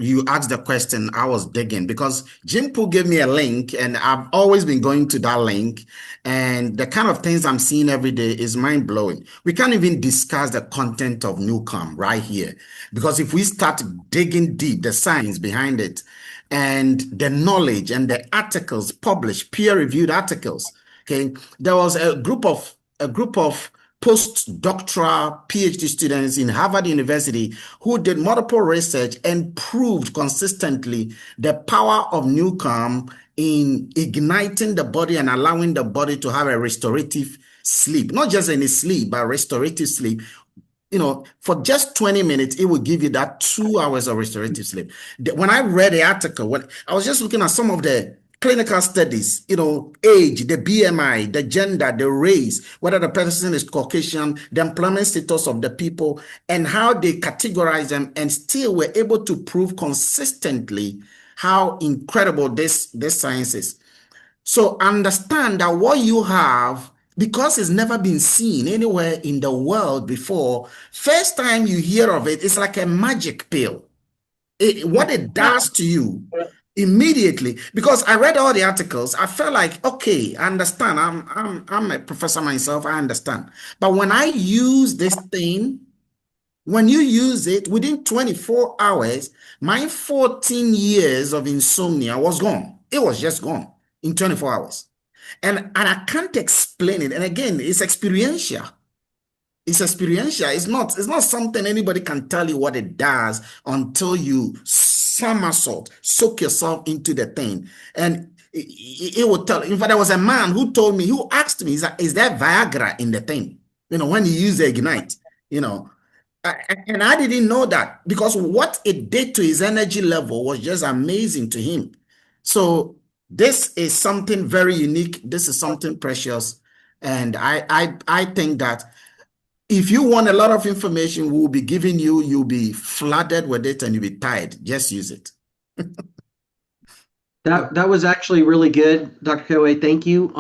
you asked the question, I was digging because Jim Poo gave me a link, and I've always been going to that link. And the kind of things I'm seeing every day is mind blowing. We can't even discuss the content of NuCalm right here because if we start digging deep, the science behind it, and the knowledge and the articles published, peer-reviewed articles. Okay, there was a group of postdoctoral PhD students in Harvard University who did multiple research and proved consistently the power of NuCalm in igniting the body and allowing the body to have a restorative sleep, not just any sleep, but restorative sleep. For just 20 minutes, it will give you that 2 hours of restorative sleep. When I read the article, when I was just looking at some of the clinical studies, age, the BMI, the gender, the race, whether the person is Caucasian, the employment status of the people, and how they categorize them and still were able to prove consistently how incredible this science is. So understand that what you have, because it's never been seen anywhere in the world before, first time you hear of it, it's like a magic pill. What it does to you immediately, because I read all the articles, I felt like, okay, I understand. I'm a professor myself, I understand. But when I use this thing, when you use it within 24 hours, my 14 years of insomnia was gone. It was just gone in 24 hours. And I can't explain it. And again, it's experiential. It's experiential. It's not something anybody can tell you what it does until you somersault, soak yourself into the thing. And it will tell. In fact, there was a man who told me, who asked me, is there Viagra in the thing? When you use the Ignite, and I didn't know that because what it did to his energy level was just amazing to him. So this is something very unique. This is something precious. And I think that if you want a lot of information, we'll be giving you, you'll be flooded with it and you'll be tired. Just use it. That was actually really good, Dr. Kowe. Thank you.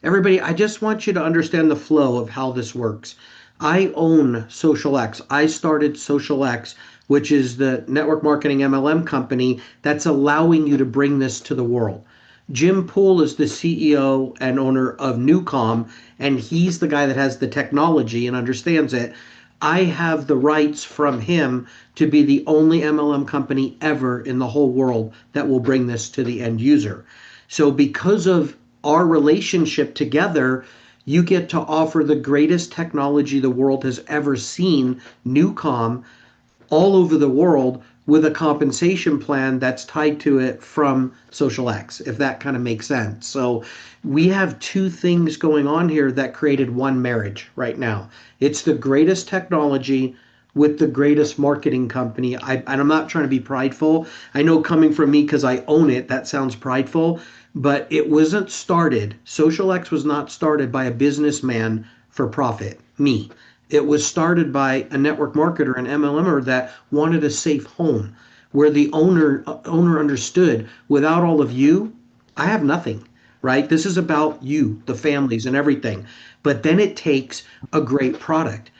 Everybody, I just want you to understand the flow of how this works. I own xosialX. I started xosialX, which is the network marketing MLM company that's allowing you to bring this to the world. Jim Poole is the CEO and owner of NuCalm, and he's the guy that has the technology and understands it. I have the rights from him to be the only MLM company ever in the whole world that will bring this to the end user. So because of our relationship together, you get to offer the greatest technology the world has ever seen, NuCalm, all over the world with a compensation plan that's tied to it from xosialX, if that kind of makes sense. So we have two things going on here that created one marriage right now. It's the greatest technology with the greatest marketing company. And I'm not trying to be prideful. I know coming from me because I own it, that sounds prideful, but it wasn't started. xosialX was not started by a businessman for profit, me. It was started by a network marketer, an MLMer that wanted a safe home where the owner understood without all of you, I have nothing, right? This is about you, the families and everything. But then it takes a great product.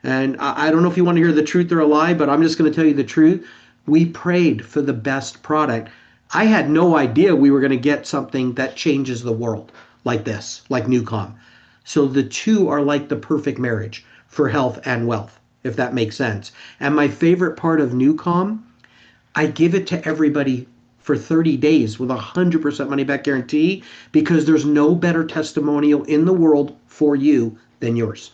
And I don't know if you want to hear the truth or a lie, but I'm just going to tell you the truth. We prayed for the best product. I had no idea we were going to get something that changes the world like this, like NuCalm. So the two are like the perfect marriage for health and wealth, if that makes sense. And my favorite part of NuCalm, I give it to everybody for 30 days with 100% money back guarantee because there's no better testimonial in the world for you than yours.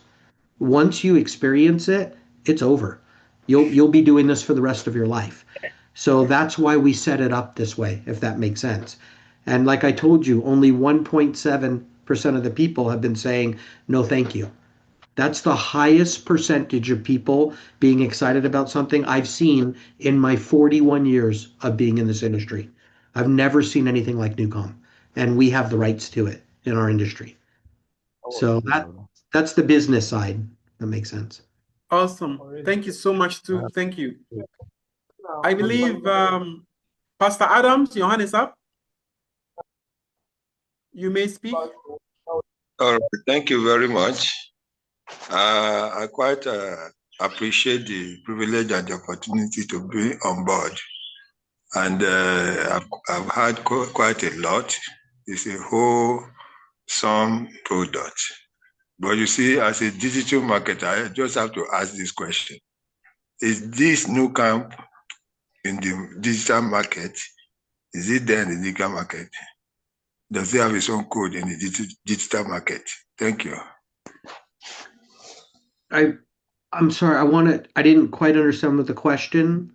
Once you experience it, it's over. You'll be doing this for the rest of your life. So that's why we set it up this way, if that makes sense. And like I told you, only 1.7% of the people have been saying no thank you. That's the highest percentage of people being excited about something I've seen in my 41 years of being in this industry. I've never seen anything like NuCalm, and we have the rights to it in our industry. So that's the business side. That makes sense. Awesome. Thank you so much, too. Thank you. I believe Pastor Adams, your hand is up. You may speak. All right. Thank you very much. I quite appreciate the privilege and the opportunity to be on board. And I've had quite a lot. It's a whole some product. But you see, as a digital marketer, I just have to ask this question. Is this NuCalm in the digital market? Is it there in the digital market? Does it have its own code in the digital market? Thank you. I'm sorry, I didn't quite understand what the question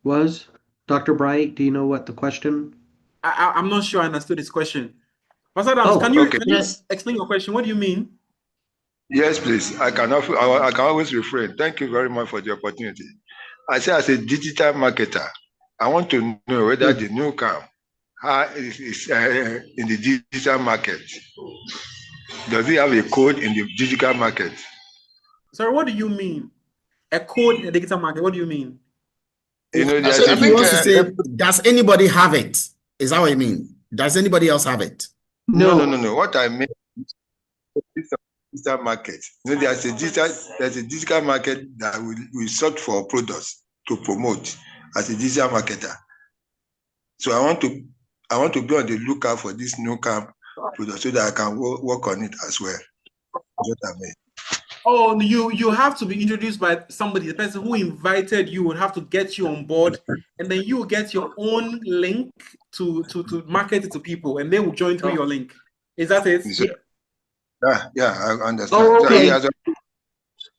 was. Dr. Bright, do you know what the question? I'm not sure I understood this question. Pastor Adams, Oh, can you okay. explain your question? What do you mean? Yes, please. I can always refrain. Thank you very much for the opportunity. I say, as a digital marketer, I want to know whether the NuCalm is in the digital market. Does it have a code in the digital market? Sorry, what do you mean? A code in the digital market? What do you mean? You know, I think he wants to say, does anybody have it? Is that what you mean? Does anybody else have it? No. What I mean is digital market. You know, there's a digital market that we sought for products to promote as a digital marketer. So I want to be on the lookout for this NuCalm product so that I can work on it as well. That's what I mean. Oh, you have to be introduced by somebody. The person who invited you would have to get you on board, and then you will get your own link to market it to people, and they will join through your link. Is that it? Yeah, I understand. Oh, okay. So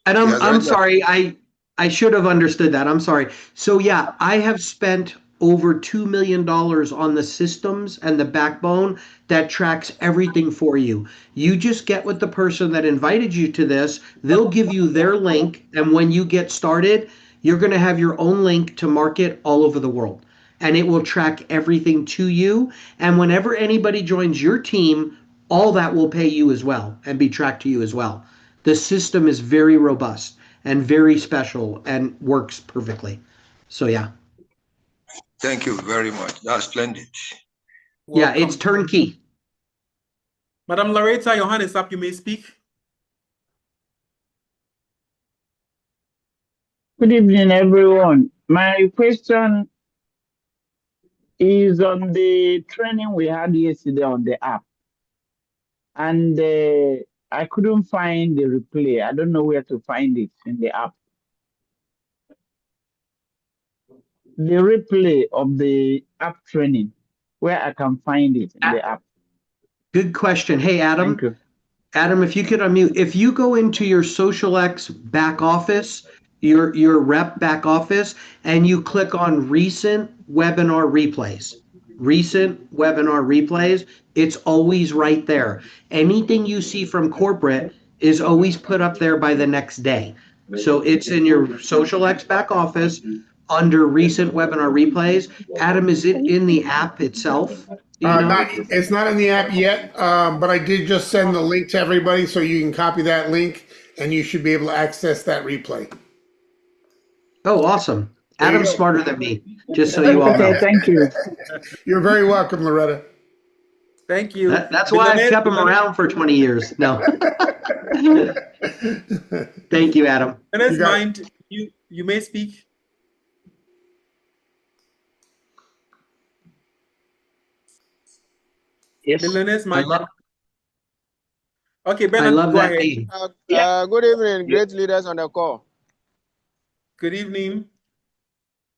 and I'm sorry, I should have understood that. I'm sorry. So yeah, I have spent over $2 million on the systems and the backbone that tracks everything for you. You just get with the person that invited you to this. They'll give you their link. And when you get started, you're going to have your own link to market all over the world. And it will track everything to you. And whenever anybody joins your team, all that will pay you as well and be tracked to you as well. The system is very robust and very special and works perfectly. So yeah. Thank you very much. That's splendid. Yeah, it's turnkey. Madam Loretta, your hand is up. You may speak. Good evening, everyone. My question is on the training we had yesterday on the app. And I couldn't find the replay. I don't know where to find it in the app. The replay of the app training, where I can find it in the app. Good question. Hey, Adam. Adam, if you could unmute. If you go into your xosialX back office, your rep back office, and you click on recent webinar replays, it's always right there. Anything you see from corporate is always put up there by the next day. So it's in your xosialX back office under recent webinar replays. Adam, is it in the app itself? It's not in the app yet, but I did just send the link to everybody, so you can copy that link and you should be able to access that replay. Oh, awesome. Adam's smarter than me, just so you all know. Okay, thank you. You're very welcome, Loretta. Thank you. That's why I've kept him around for 20 years. No. Thank you, Adam. Let's mind, you may speak. Yes. Okay, Bernard, I love go that ahead. name. Good evening, great leaders on the call. Good evening.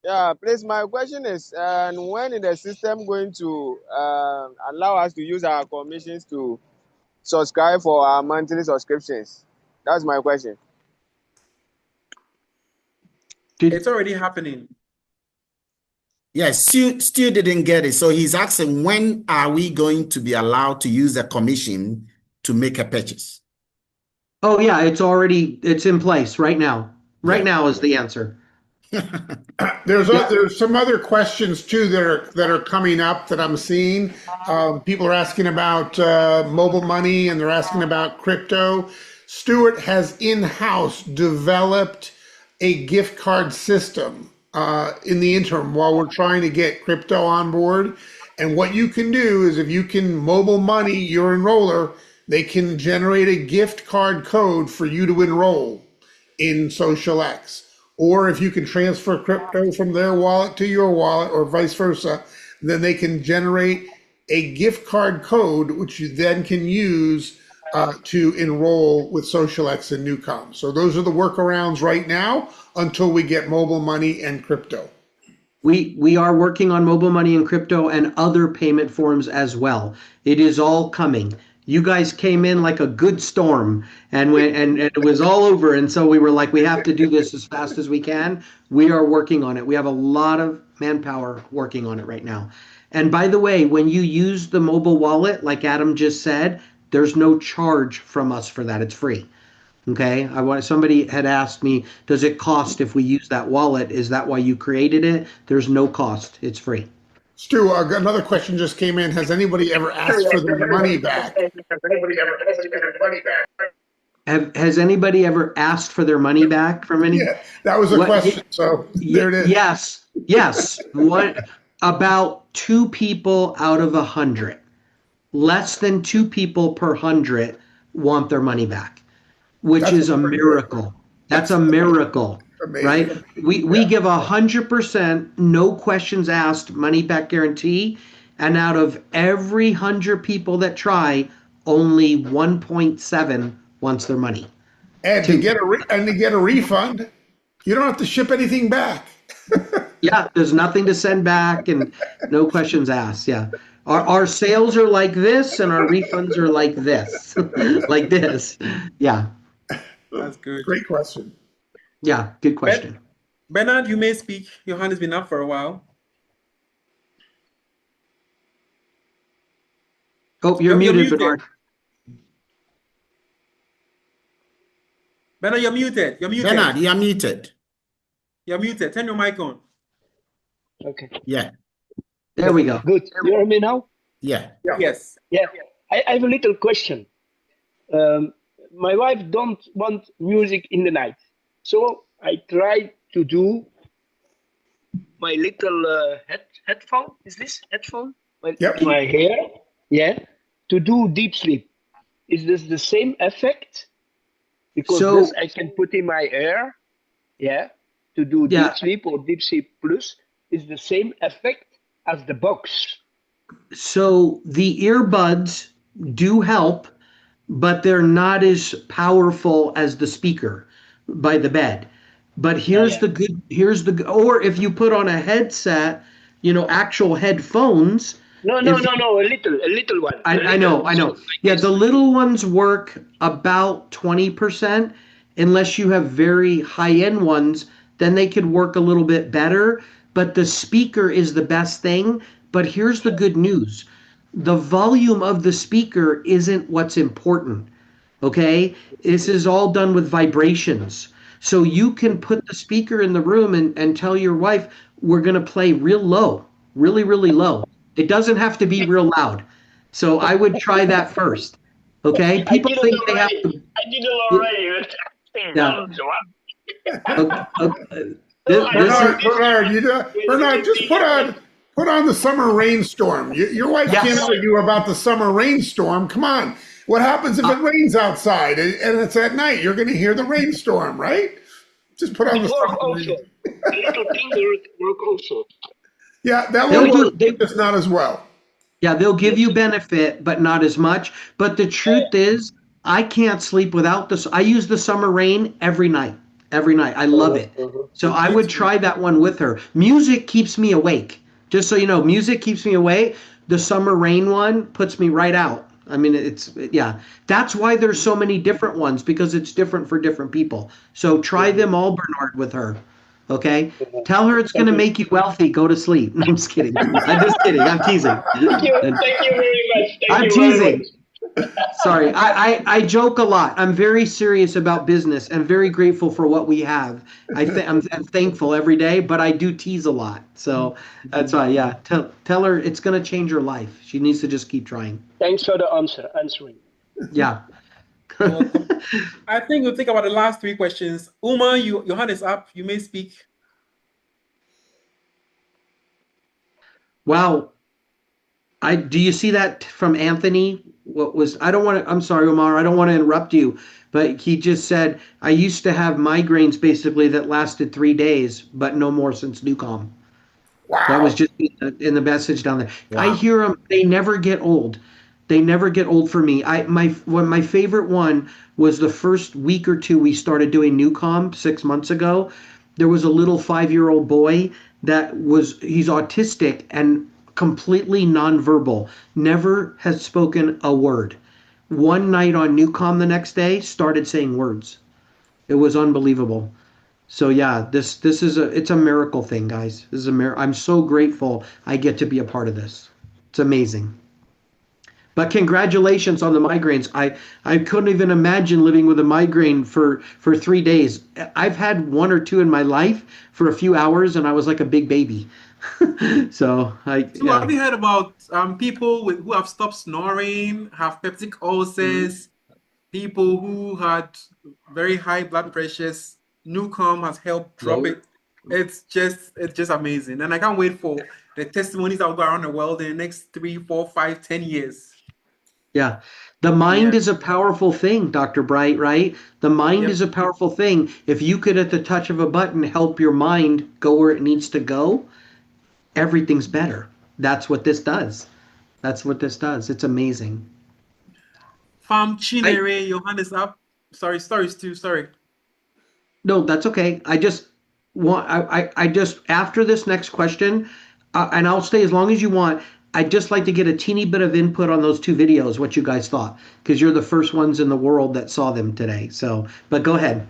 Yeah, please, my question is, when is the system going to allow us to use our commissions to subscribe for our monthly subscriptions? That's my question. It's already happening. Yes, Stu didn't get it. So he's asking, when are we going to be allowed to use the commission to make a purchase? Oh yeah, it's in place right now. Right now is the answer. There's some other questions too that are coming up that I'm seeing. People are asking about mobile money, and they're asking about crypto. Stuart has in-house developed a gift card system in the interim while we're trying to get crypto on board. And what you can do is, if you can mobile money your enroller they can generate a gift card code for you to enroll in xosialX. Or if you can transfer crypto from their wallet to your wallet or vice versa, then they can generate a gift card code, which you then can use to enroll with xosialX and NuCalm. So those are the workarounds right now until we get mobile money and crypto. We are working on mobile money and crypto and other payment forms as well. It is all coming. You guys came in like a good storm, and it was all over. And so we were like, we have to do this as fast as we can. We are working on it. We have a lot of manpower working on it right now. And by the way, when you use the mobile wallet, like Adam just said, there's no charge from us for that. It's free. Okay. Somebody had asked me, does it cost if we use that wallet? Is that why you created it? There's no cost. It's free. Stu, another question just came in. Has anybody ever asked for their money back? Has anybody ever asked for their money back from any? Yeah, that was a question. So there it is. Yes. About 2 people out of 100, less than 2 people per 100 want their money back, which is a miracle. That's a miracle, right? We give 100%, no questions asked, money back guarantee, and out of every 100 people that try, only 1.7 wants their money. And to get a refund, you don't have to ship anything back. Yeah, there's nothing to send back and no questions asked. Yeah. Our sales are like this and our refunds are like this. Like this. Yeah. That's good. Great question. Yeah, good question. Bernard, you may speak. Your hand has been up for a while. Oh, you're muted, Bernard. Bernard, you're muted. Bernard, you're muted. You're muted. Turn your mic on. Okay. Yeah. There we go. Good. You hear me now? Yeah. Yes. Yeah. I have a little question. My wife don't want music in the night, so I try to do my little headphone. Is this headphone? My hair. Yeah. To do deep sleep. Is this the same effect? Because this I can put in my ear. Yeah. To do deep sleep or deep sleep plus is the same effect as the box. So the earbuds do help, but they're not as powerful as the speaker by the bed. But here's or if you put on a headset, actual headphones. No, a little one. I know. Yeah, the little ones work about 20%, unless you have very high-end ones, then they could work a little bit better. But the speaker is the best thing. But here's the good news. The volume of the speaker isn't what's important, okay? This is all done with vibrations. So you can put the speaker in the room and tell your wife, we're going to play real low, really, really low. It doesn't have to be real loud. So I would try that first, okay? People think they have to. I did it already. Bernard, just put on the summer rainstorm. Your wife can't argue about the summer rainstorm. Come on. What happens if it rains outside and it's at night? You're going to hear the rainstorm, right? Just put on the summer rainstorm. Little things work also. Yeah, that will work, just not as well. Yeah, they'll give you benefit, but not as much. But the truth is, I can't sleep without this. I use the summer rain every night. I love it. So I would try that one with her. Music keeps me awake. Just so you know, music keeps me awake. The summer rain one puts me right out. I mean, that's why there's so many different ones, because it's different for different people. So try them all, Bernard, with her. Okay? Tell her it's going to make you wealthy. Go to sleep. No, I'm just kidding. I'm just kidding. I'm teasing. Thank you very much. I'm teasing. Sorry, I joke a lot. I'm very serious about business and very grateful for what we have. I'm thankful every day, but I do tease a lot. So that's why, yeah. Tell her it's going to change her life. She needs to just keep trying. Thanks for the answering. Yeah. I think we'll think about the last 3 questions. Uma, your hand is up. You may speak. Wow. Do you see that from Anthony? what was, I don't want to, I'm sorry, Omar, I don't want to interrupt you, but he just said, I used to have migraines basically that lasted 3 days, but no more since NuCalm. That was Wow. just in the message down there. I Wow. hear them, they never get old. They never get old for me. My favorite one was the first week or two we started doing NuCalm 6 months ago. There was a little 5-year-old boy that was, he's autistic and completely nonverbal, never has spoken a word. One night on NuCalm the next day, started saying words. It was unbelievable. So yeah, this is it's a miracle thing, guys. This is a I'm so grateful I get to be a part of this. It's amazing. But congratulations on the migraines. I couldn't even imagine living with a migraine for 3 days. I've had one or two in my life for a few hours, and I was like a big baby. So So have you heard about people who have stopped snoring, have peptic ulcers, people who had very high blood pressures? NuCalm has helped drop it. It's just amazing. And I can't wait for the testimonies that will go around the world in the next 3, 4, 5, 10 years. Yeah. The mind Yeah. is a powerful thing, Dr. Bright, right? The mind Yep. is a powerful thing. If you could, at the touch of a button, help your mind go where it needs to go, everything's better. That's what this does. That's what this does. It's amazing. Farm Chinere, your hand is up. Sorry, Stu, sorry. No, that's okay. I just want, I just, after this next question, and I'll stay as long as you want, I'd just like to get a teeny bit of input on those two videos, what you guys thought, because you're the first ones in the world that saw them today. So, but go ahead.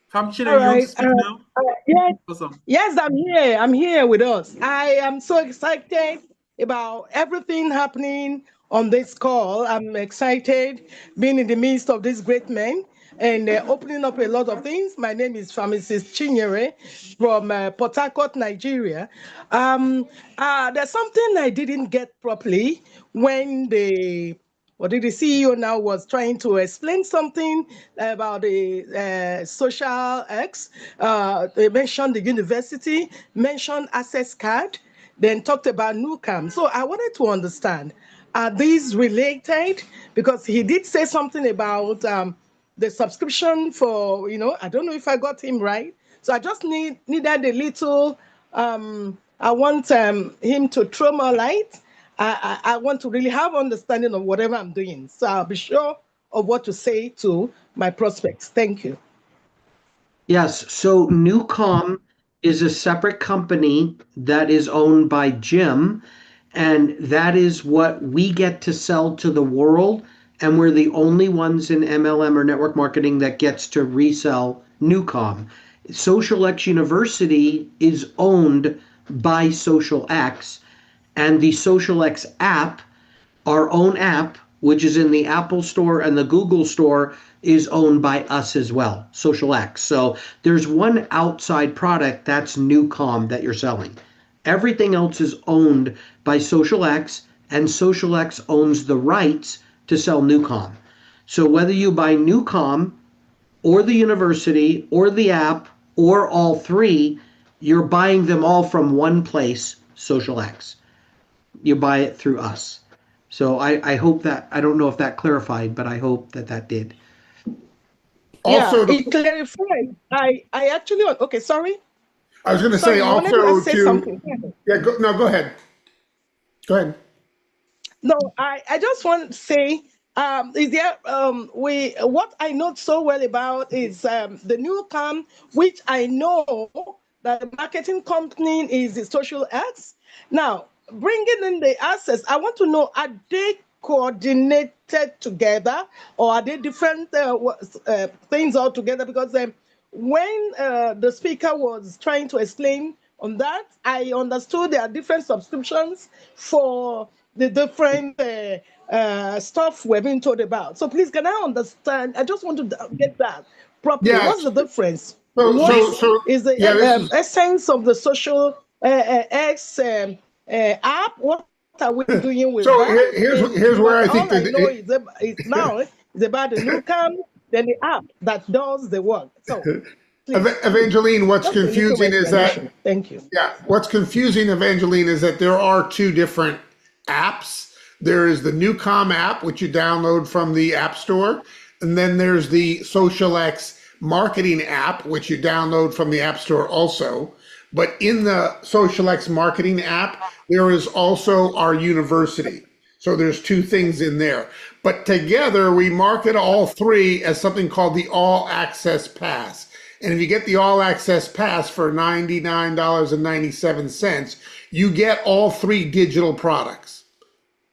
Farm All Chinere, you want to right. speak now? Yes, Awesome. yes, I'm here. I'm here with us. I am so excited about everything happening on this call. I'm excited being in the midst of these great men and opening up a lot of things. My name is Pharmacist Chinyere from Port Harcourt, Nigeria. There's something I didn't get properly when the CEO now was trying to explain something about the social X. They mentioned the university, mentioned access card, then talked about NuCalm. So I wanted to understand, are these related? Because he did say something about the subscription for, I don't know if I got him right. So I just needed a little, I want him to throw more light. I want to really have understanding of whatever I'm doing. So I'll be sure of what to say to my prospects. Thank you. Yes. So NuCalm is a separate company that is owned by Jim, and that is what we get to sell to the world. And we're the only ones in MLM or network marketing that gets to resell NuCalm. SocialX University is owned by SocialX, and the SocialX app, our own app, which is in the Apple Store and the Google Store, is owned by us as well, SocialX. So there's one outside product that's NuCalm that you're selling. Everything else is owned by SocialX, and SocialX owns the rights to sell NuCalm. So whether you buy NuCalm or the university or the app or all three, you're buying them all from one place, SocialX. You buy it through us. So I hope that, I don't know if that clarified, but I hope that that did. Also, yeah, it clarified. I actually, okay, sorry. I was going to Sorry, say you wanted to also say to, something. yeah, go ahead. Go ahead. No, I just want to say, is there what I know so well about is the NuCalm, which I know that the marketing company is the SocialX. Now, bringing in the assets, I want to know, are they coordinated together or are they different things altogether? Because when the speaker was trying to explain on that, I understood there are different subscriptions for the different stuff we're being told about. So please, can I understand? I just want to get that properly. Yeah. What's the difference? So Is the yeah, this is, essence of the social X app? What are we doing with so that? here's where Because I all think I that know is now it's about the NuCalm, then the app that does the work. So please. Evangeline, what's Just a little confusing is that, explanation. Thank you. yeah, what's confusing, Evangeline, is that there are two different apps. There is the NuCalm app, which you download from the App Store, and then there's the xosialX marketing app, which you download from the App Store also. But in the xosialX marketing app, there is also our university. So there's two things in there. But together, we market all three as something called the All Access Pass. And if you get the All Access Pass for $99.97, you get all three digital products.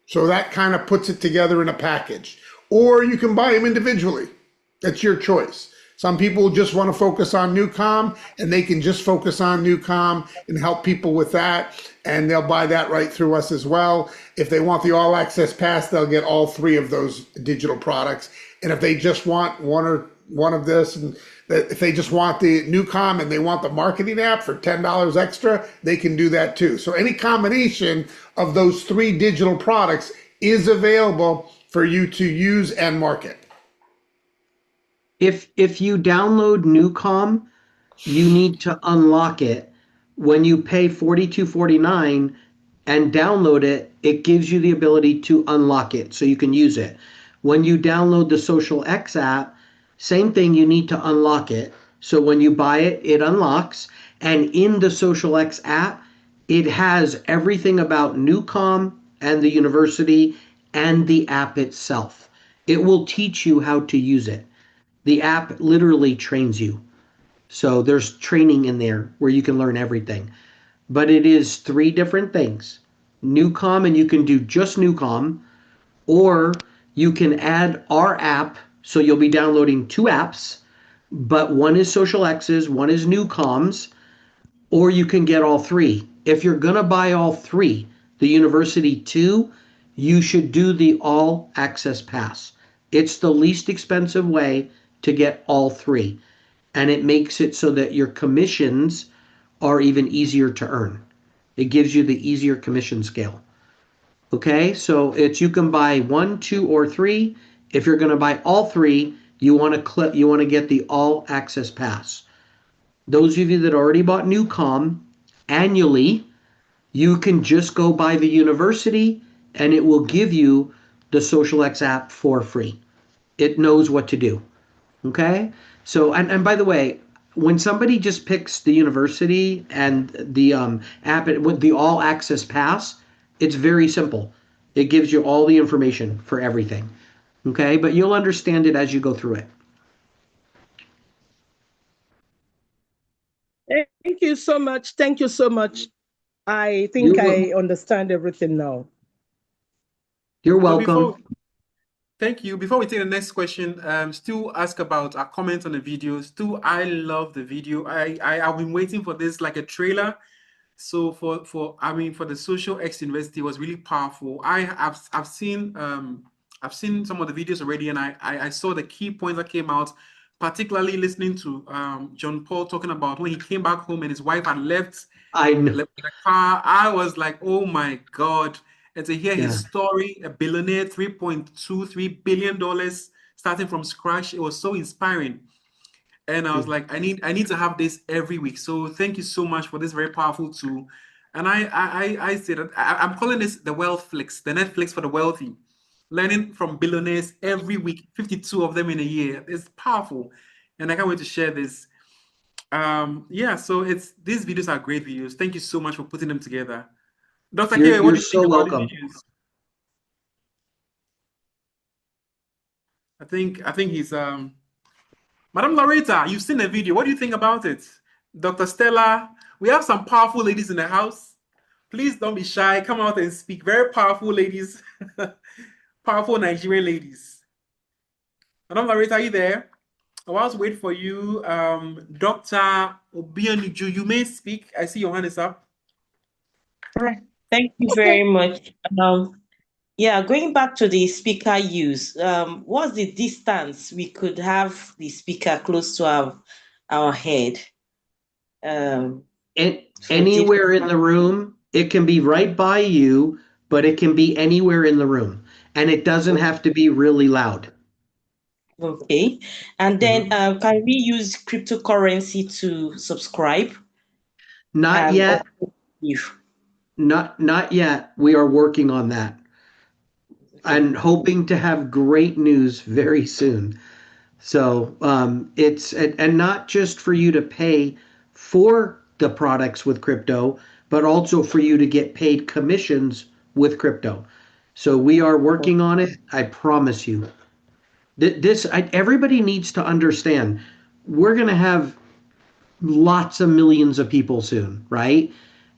So that kind of puts it together in a package. Or you can buy them individually. That's your choice. Some people just want to focus on NuCalm, and they can just focus on NuCalm and help people with that. And they'll buy that right through us as well. If they want the All Access Pass, they'll get all three of those digital products. And if they just want one of this, and if they just want the NuCalm and they want the marketing app for $10 extra, they can do that too. So any combination of those three digital products is available for you to use and market. If you download NuCalm, you need to unlock it. When you pay $42.49 and download it, it gives you the ability to unlock it so you can use it. When you download the xosialX app, same thing, you need to unlock it. So when you buy it, it unlocks. And in the xosialX app, it has everything about NuCalm and the university and the app itself. It will teach you how to use it. The app literally trains you. So there's training in there where you can learn everything. But it is three different things. NuCalm, and you can do just NuCalm, or you can add our app. So you'll be downloading two apps, but one is xosialX's, one is NuCalm's, or you can get all three. If you're going to buy all three, the university too, you should do the All Access Pass. It's the least expensive way to get all three. And it makes it so that your commissions are even easier to earn. It gives you the easier commission scale. Okay, so it's you can buy 1, 2, or 3. If you're going to buy all three, you want to get the All Access Pass. Those of you that already bought NuCalm annually, you can just go buy the university and it will give you the xosialX app for free. It knows what to do. Okay? So, and by the way, when somebody just picks the university and the app with the All Access Pass, it's very simple. It gives you all the information for everything. Okay? But you'll understand it as you go through it. Thank you so much. Thank you so much. I think I understand everything now. You're welcome. Thank you. Before we take the next question, Stu asked about our comments on the video. Stu, I love the video. I've been waiting for this like a trailer. So for the xosialX University was really powerful. I've seen some of the videos already, and I saw the key points that came out, particularly listening to John Paul talking about when he came back home and his wife had left the car. I was like, oh my God. And to hear his story, a billionaire, $3.23 billion, starting from scratch, it was so inspiring. And I was like, I need to have this every week. So thank you so much for this very powerful tool. And I said that I'm calling this the Wealthflix, the Netflix for the wealthy. Learning from billionaires every week, 52 of them in a year. It's powerful. And I can't wait to share this. So these videos are great videos. Thank you so much for putting them together. Dr. K, what do you think about these videos? I think he's Madam Loretta, you've seen the video. What do you think about it? Dr. Stella, we have some powerful ladies in the house. Please don't be shy. Come out and speak. Very powerful ladies. Powerful Nigerian ladies. Madam Loretta, are you there? Whilst wait for you, Dr. Obianuju, you may speak. I see your hand is up. All right. Thank you very much. Going back to the speaker use, what's the distance we could have the speaker close to our head? Anywhere in the room. It can be right by you, but it can be anywhere in the room. And it doesn't have to be really loud. Okay. And then can we use cryptocurrency to subscribe Not and yet. also give? Not yet. We are working on that and hoping to have great news very soon. So it's and not just for you to pay for the products with crypto, but also for you to get paid commissions with crypto. So we are working on it. I promise you. Everybody needs to understand. We're going to have lots of millions of people soon, right?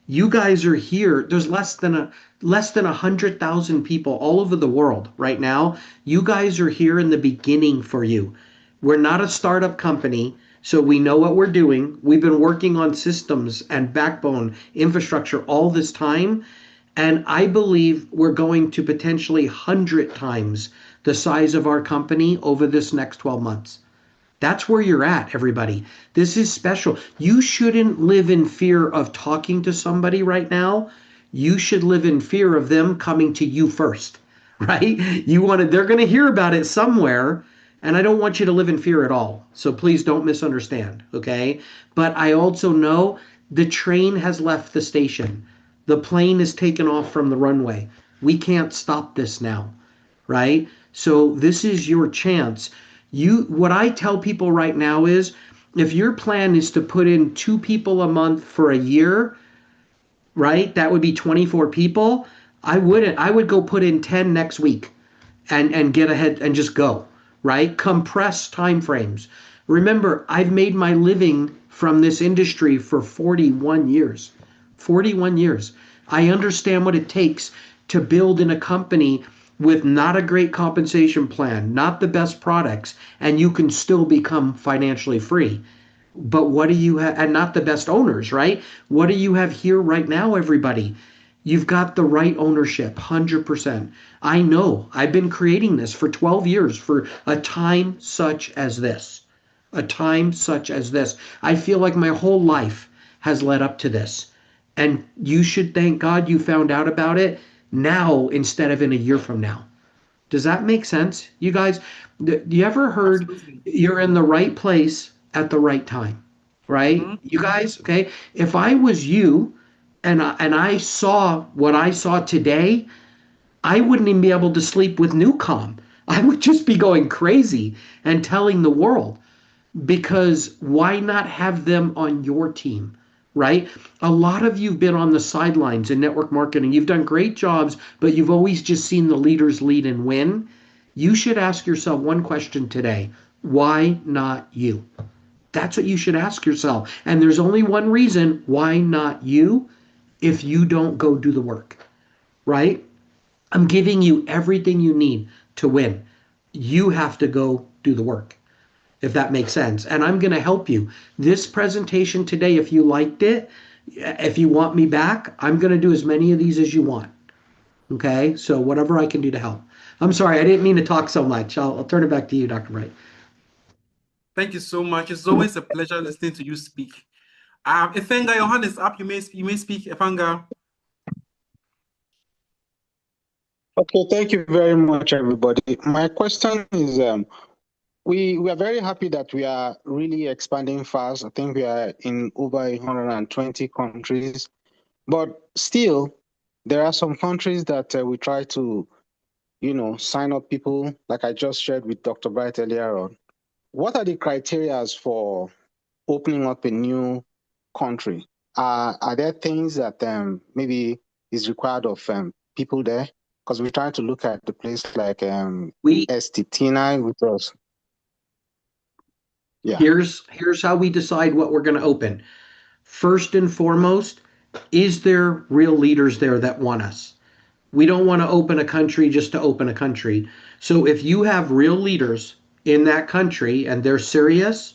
You guys are here. There's less than 100,000 people all over the world right now. You guys are here in the beginning for you. We're not a startup company, so we know what we're doing. We've been working on systems and backbone infrastructure all this time, and I believe we're going to potentially 100 times the size of our company over this next 12 months. That's where you're at, everybody. This is special. You shouldn't live in fear of talking to somebody right now. You should live in fear of them coming to you first, right? They're going to hear about it somewhere, and I don't want you to live in fear at all. So please don't misunderstand, okay? But I also know the train has left the station. The plane is taken off from the runway. We can't stop this now, right? So this is your chance. What I tell people right now is if your plan is to put in 2 people a month for a year, right? That would be 24 people. I wouldn't. I would go put in 10 next week and get ahead and just go, right? Compress time frames. Remember, I've made my living from this industry for 41 years. 41 years. I understand what it takes to build in a company with not a great compensation plan, not the best products, and you can still become financially free. But what do you have, and not the best owners, right? What do you have here right now, everybody? You've got the right ownership, 100%. I know I've been creating this for 12 years for a time such as this. A time such as this. I feel like my whole life has led up to this. And you should thank God you found out about it now instead of in a year from now. Does that make sense? You guys, do you ever heard you're in the right place at the right time? Right? You guys, okay? If I was you and I saw what I saw today, I wouldn't even be able to sleep with NuCalm. I would just be going crazy and telling the world because why not have them on your team, right? A lot of you've been on the sidelines in network marketing. You've done great jobs, but you've always just seen the leaders lead and win. You should ask yourself one question today. Why not you? That's what you should ask yourself. And there's only one reason why not you if you don't go do the work, right? I'm giving you everything you need to win. You have to go do the work, if that makes sense. And I'm going to help you. This presentation today, if you liked it, if you want me back, I'm going to do as many of these as you want. Okay? So whatever I can do to help. I'm sorry, I didn't mean to talk so much. I'll turn it back to you, Dr. Bright. Thank you so much. It's always a pleasure listening to you speak. Ifenga, your hand is up. You may speak, Ifenga. Okay, thank you very much, everybody. My question is, we are very happy that we are really expanding fast. I think we are in over 120 countries, but still, there are some countries that we try to, sign up people, like I just shared with Dr. Bright earlier on. What are the criteria for opening up a new country? Are there things that maybe is required of people there? Because we're trying to look at the place like STT9, which was. Yeah. Here's how we decide what we're going to open. First and foremost, is there real leaders there that want us? We don't want to open a country just to open a country. So if you have real leaders in that country and they're serious,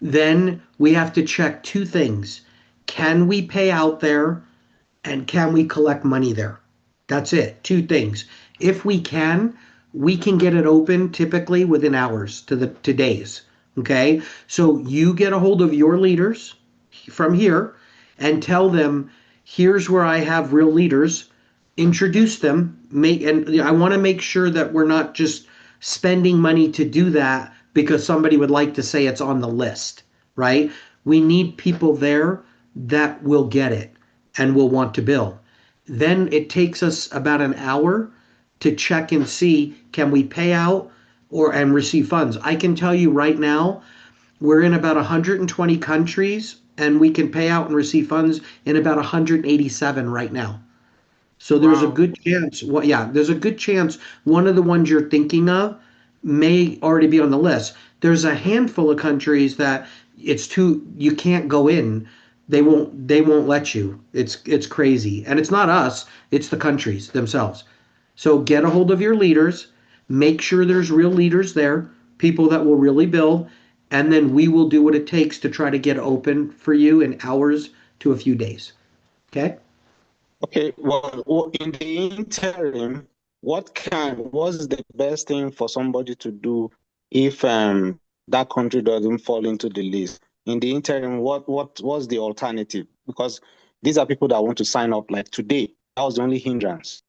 then we have to check 2 things. Can we pay out there and can we collect money there? That's it. 2 things. If we can get it open typically within hours to days. Okay? So you get a hold of your leaders from here and tell them, here's where I have real leaders. Introduce them, and I want to make sure that we're not just spending money to do that because somebody would like to say it's on the list, right? We need people there that will get it and will want to bill. Then it takes us about an hour to check and see, can we pay out or and receive funds. I can tell you right now, we're in about 120 countries and we can pay out and receive funds in about 187 right now. So there's a Wow. good chance, well, yeah, there's a good chance one of the ones you're thinking of may already be on the list. There's a handful of countries that you can't go in. They won't let you. It's crazy. And it's not us, it's the countries themselves. So get a hold of your leaders, make sure there's real leaders there, people that will really build, and then we will do what it takes to try to get open for you in hours to a few days. Okay? Okay, well, in the interim, what's the best thing for somebody to do if that country doesn't fall into the list? In the interim, what's the alternative? Because these are people that want to sign up like today. That was the only hindrance.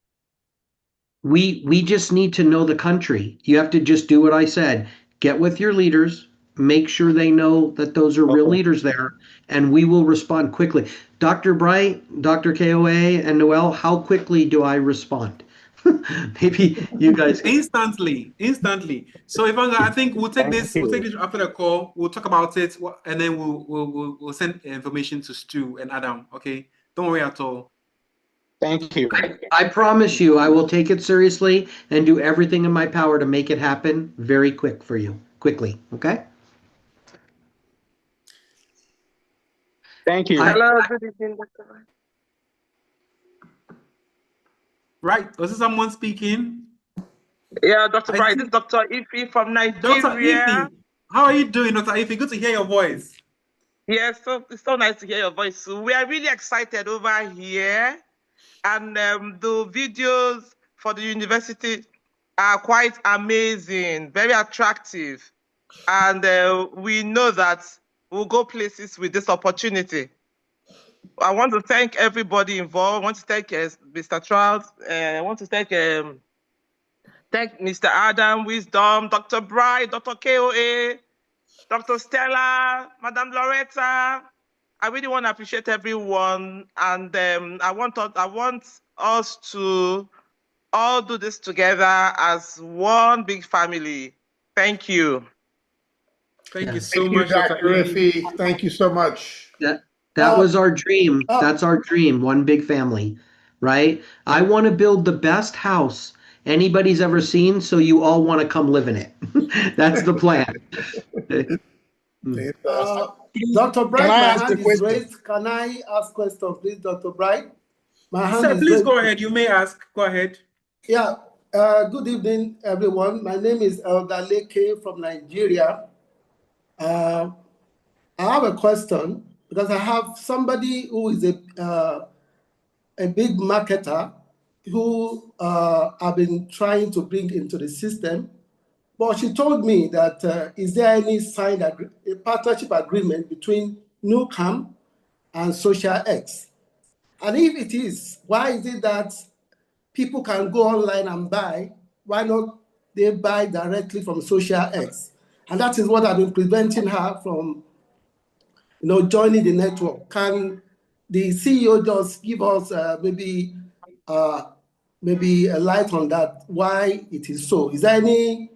We just need to know the country. You have to just do what I said. Get with your leaders, make sure they know that those are real leaders there, and we will respond quickly. Dr. Bright, Dr. KOA, and Noel, how quickly do I respond? Maybe you guys instantly. So Ivanga, I think we'll take this after the call. We'll talk about it, and then we'll send information to Stu and Adam. Okay, don't worry at all. Thank you. I promise you, I will take it seriously and do everything in my power to make it happen very quickly. Okay? Thank you. Hello, good evening, Dr. Bright. Right, was this someone speaking? Yeah, Dr. Bright, this is Dr. Ife from Nigeria. Dr. Ife, how are you doing, Dr. Ife? Good to hear your voice. Yes, so it's so nice to hear your voice. So we are really excited over here, and the videos for the university are quite amazing, very attractive, and we know that we'll go places with this opportunity. I want to thank everybody involved. I want to thank Mr. Trout. I want to thank Mr. Adam, Wisdom, Dr. Bright, Dr. KOA, Dr. Stella, Madam Loretta. I really want to appreciate everyone, and I want us to all do this together as one big family. Thank you. Thank you so much, Dr. Ife. Thank you so much. That was our dream. That's our dream. One big family, right? I want to build the best house anybody's ever seen, so you all want to come live in it. That's the plan. Dr. Bright, Can I my ask hand a is question? raised. Can I ask question, please, Dr. Bright? My hand Sir, is please raised. go ahead. You may ask. Go ahead. Yeah. Good evening, everyone. My name is Elder Leke from Nigeria. I have a question because I have somebody who is a big marketer who I've been trying to bring into the system. But she told me that is there any signed a partnership agreement between NuCalm and xosialX? And if it is, why is it that people can go online and buy? Why not they buy directly from xosialX? And that is what I've been preventing her from, joining the network. Can the CEO just give us maybe a light on that? Why it is so? Is there any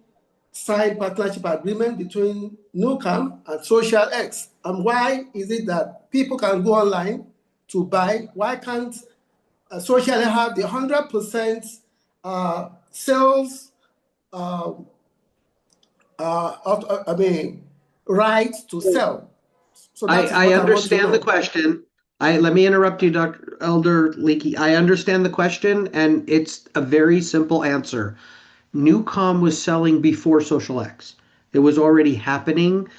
signed partnership agreement between NuCalm and xosialX? And why is it that people can go online to buy? Why can't xosialX have the 100% sales right to sell? So that is I what understand I the want to know. question. Let me interrupt you, Dr. Elder Leakey. I understand the question, and it's a very simple answer. NuCalm was selling before xosialX. It was already happening.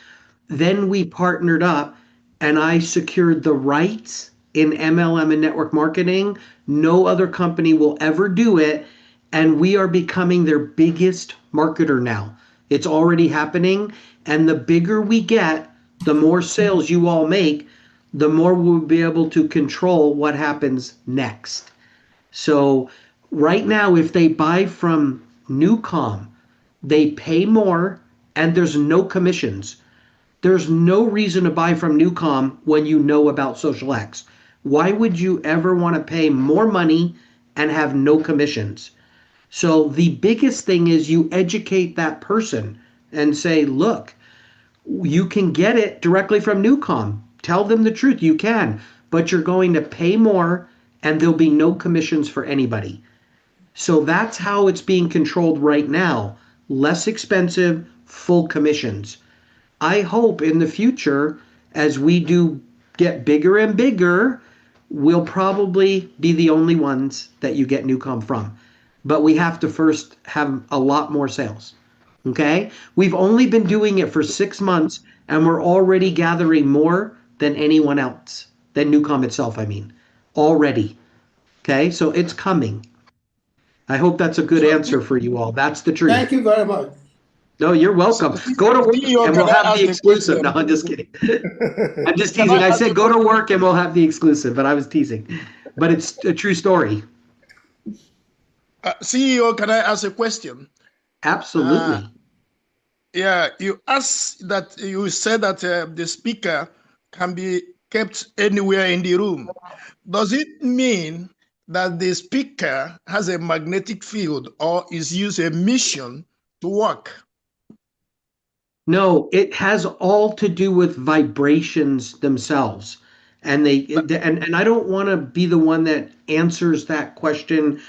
Then we partnered up, and I secured the rights in MLM and network marketing. No other company will ever do it, and we are becoming their biggest marketer now. It's already happening, and the bigger we get, the more sales you all make, the more we'll be able to control what happens next. So right now, if they buy from NuCalm, They pay more, and there's no commissions. There's no reason to buy from NuCalm when you know about xosialX. Why would you ever want to pay more money and have no commissions? So the biggest thing is you educate that person and say, look, you can get it directly from NuCalm. Tell them the truth. You can, but you're going to pay more and there'll be no commissions for anybody. So that's how it's being controlled right now. Less expensive, full commissions. I hope in the future, as we do get bigger and bigger, we'll probably be the only ones that you get NuCalm from. But we have to first have a lot more sales. Okay? We've only been doing it for 6 months and we're already gathering more than anyone else, than NuCalm itself, I mean. Already. Okay? So it's coming. I hope that's a good answer for you all. That's the truth. Thank you very much. No, you're welcome. Go to work CEO, and can we'll I have ask the a exclusive. No, question? I'm just kidding. I'm just Can teasing. I ask said a go to question? work and we'll have the exclusive, but I was teasing. But it's a true story. CEO, can I ask a question? Absolutely. Yeah, you said that the speaker can be kept anywhere in the room. Does it mean that the speaker has a magnetic field or is used a mission to work? No, it has all to do with vibrations themselves. And I don't want to be the one that answers that question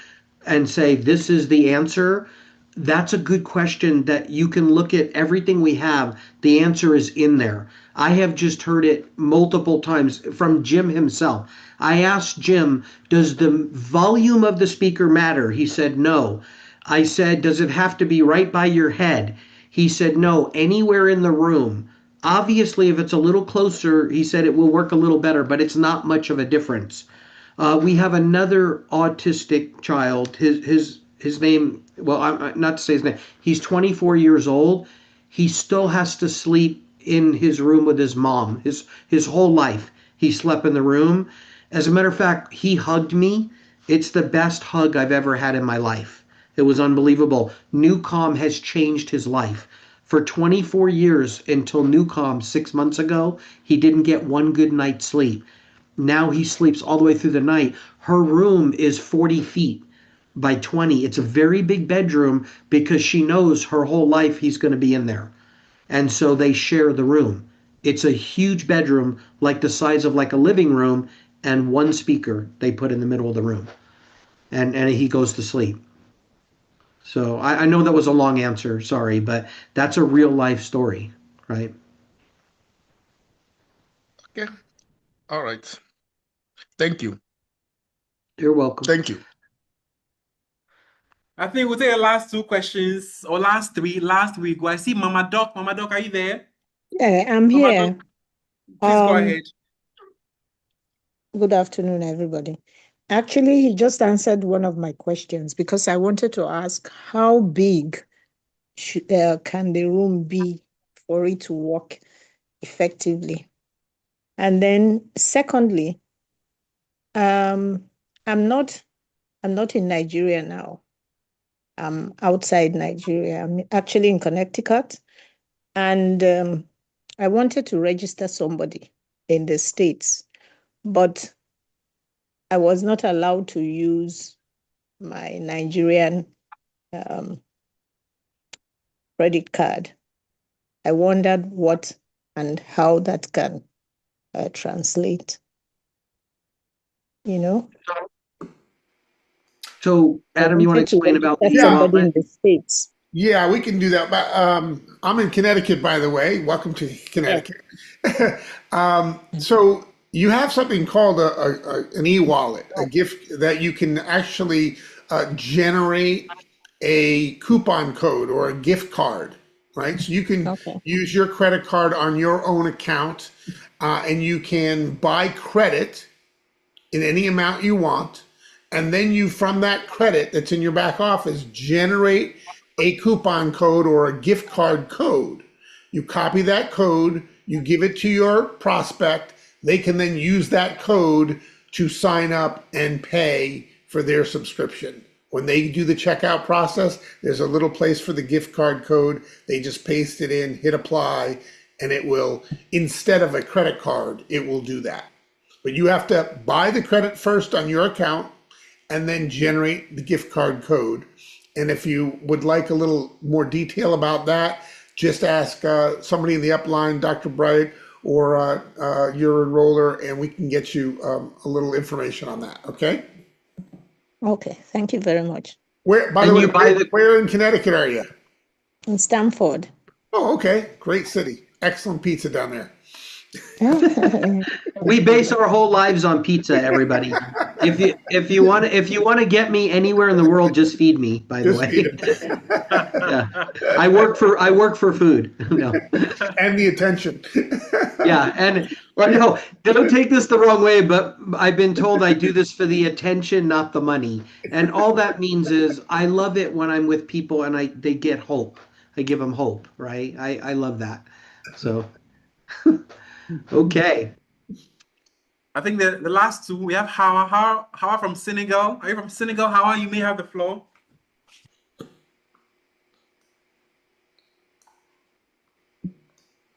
and say this is the answer. That's a good question that you can look at everything we have. The answer is in there. I have just heard it multiple times from Jim himself. I asked Jim, does the volume of the speaker matter? He said no. I said, does it have to be right by your head? He said, no, anywhere in the room. Obviously, if it's a little closer, he said it will work a little better, but it's not much of a difference. We have another autistic child. His name, well, I'm not to say his name. He's 24 years old. He still has to sleep in his room with his mom. His whole life, he slept in the room. As a matter of fact, he hugged me. It's the best hug I've ever had in my life. It was unbelievable. NuCalm has changed his life. For 24 years until NuCalm 6 months ago, he didn't get one good night's sleep. Now he sleeps all the way through the night. Her room is 40 feet by 20. It's a very big bedroom because she knows her whole life he's going to be in there. And so they share the room. It's a huge bedroom, like the size of like a living room, and one speaker they put in the middle of the room. And he goes to sleep. So I know that was a long answer, sorry, but that's a real life story, right? Okay. All right. Thank you. You're welcome. Thank you. I think we'll take the last two questions or last three. Last week, I see Mama Doc. Mama Doc, are you there? Yeah, I'm Mama here. Doc, please go ahead. Good afternoon, everybody. Actually, he just answered one of my questions because I wanted to ask how big can the room be for it to work effectively? And then secondly, I'm not in Nigeria now. I'm outside Nigeria. I'm actually in Connecticut. And I wanted to register somebody in the States, but I was not allowed to use my Nigerian credit card. I wondered what and how that can translate, you know? So, Adam, you want to explain about the somebody in the States? Yeah, we can do that. But I'm in Connecticut, by the way. Welcome to Connecticut. So you have something called an e-wallet, a gift that you can actually generate a coupon code or a gift card, right? So you can use your credit card on your own account, and you can buy credit in any amount you want. And then you, from that credit that's in your back office, generate a coupon code or a gift card code. You copy that code, you give it to your prospect, they can then use that code to sign up and pay for their subscription. When they do the checkout process, there's a little place for the gift card code. They just paste it in, hit apply, and it will, instead of a credit card, it will do that. But you have to buy the credit first on your account and then generate the gift card code. And if you would like a little more detail about that, just ask somebody in the upline, Dr. Bright, or your enroller, and we can get you a little information on that, okay? Okay, thank you very much. Where, by the way, where in Connecticut are you? In Stamford. Oh, okay. Great city. Excellent pizza down there. We base our whole lives on pizza, everybody. If you want to get me anywhere in the world, just feed me, by the way. Yeah. I work for food. No. And the attention. Yeah, and well, no, don't take this the wrong way, but I've been told I do this for the attention, not the money. And all that means is I love it when I'm with people and they get hope. I give them hope, right? I love that. So okay. I think the last two, we have Hawa. Hawa from Senegal. Are you from Senegal? Hawa, you may have the floor.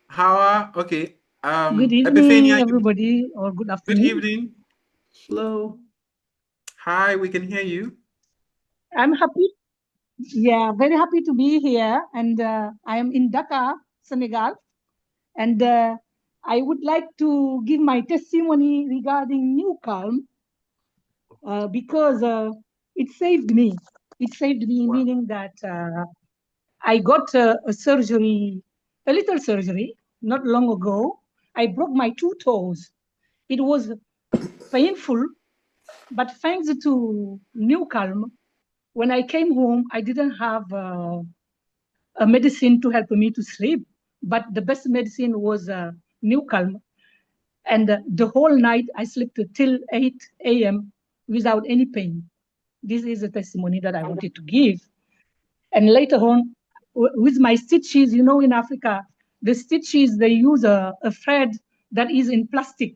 Hawa, okay. Good evening, Epiphania, everybody, or good afternoon. Good evening. Hello. Hi, we can hear you. I'm happy. Yeah, very happy to be here. And I am in Dakar, Senegal. And I would like to give my testimony regarding NuCalm because it saved me. It saved me, meaning that I got a surgery, a little surgery, not long ago. I broke my 2 toes. It was painful, but thanks to NuCalm, when I came home, I didn't have a medicine to help me to sleep, but the best medicine was NuCalm. And the whole night I slept till 8 a.m. without any pain. This is a testimony that I wanted to give. And later on, with my stitches, you know, in Africa, the stitches, they use a thread that is in plastic.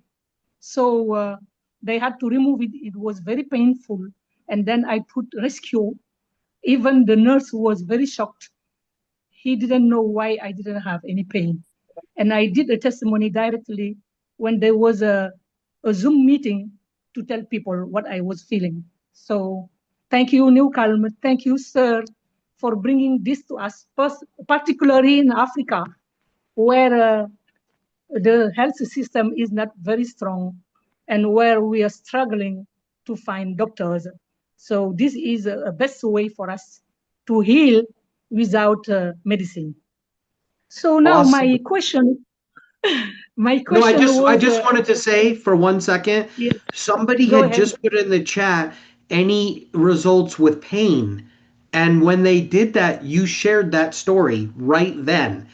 So they had to remove it. It was very painful. And then I put rescue. Even the nurse was very shocked. He didn't know why I didn't have any pain. And I did a testimony directly when there was a Zoom meeting to tell people what I was feeling. So thank you, NuCalm. Thank you, sir, for bringing this to us, particularly in Africa, where the health system is not very strong and where we are struggling to find doctors. So this is a best way for us to heal without medicine. So now Awesome. my question No, I was, just wanted to say for 1 second, yes, somebody go had ahead. just put in the chat any results with pain. And when they did that, you shared that story right then.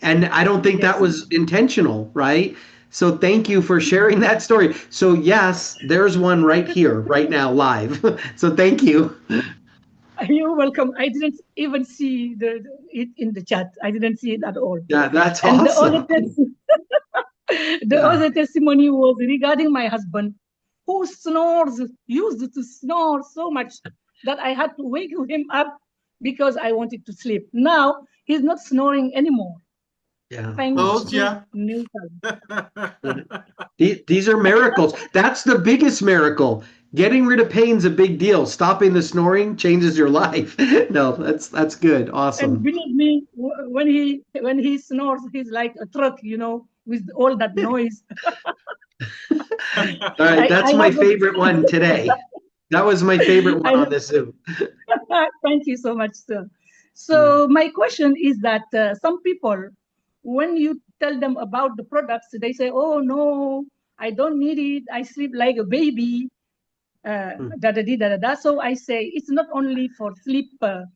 And I don't think that was intentional, right? So thank you for sharing that story. So yes, there's one right here, right now, live. So thank you. You're welcome. I didn't even see it in the chat. I didn't see it at all. Yeah, that's and awesome. The other testimony was regarding my husband, who used to snore so much that I had to wake him up because I wanted to sleep. Now he's not snoring anymore. Yeah. Thanks to NuCalm. These are miracles. That's the biggest miracle. Getting rid of pain's a big deal. Stopping the snoring changes your life. No, that's good. Awesome. And believe me, when he snores, he's like a truck, you know, with all that noise. All right, that's my favorite one today. That was my favorite one on this Zoom. Thank you so much, sir. So my question is that some people, when you tell them about the products, they say, "Oh no, I don't need it. I sleep like a baby." So I say it's not only for sleeping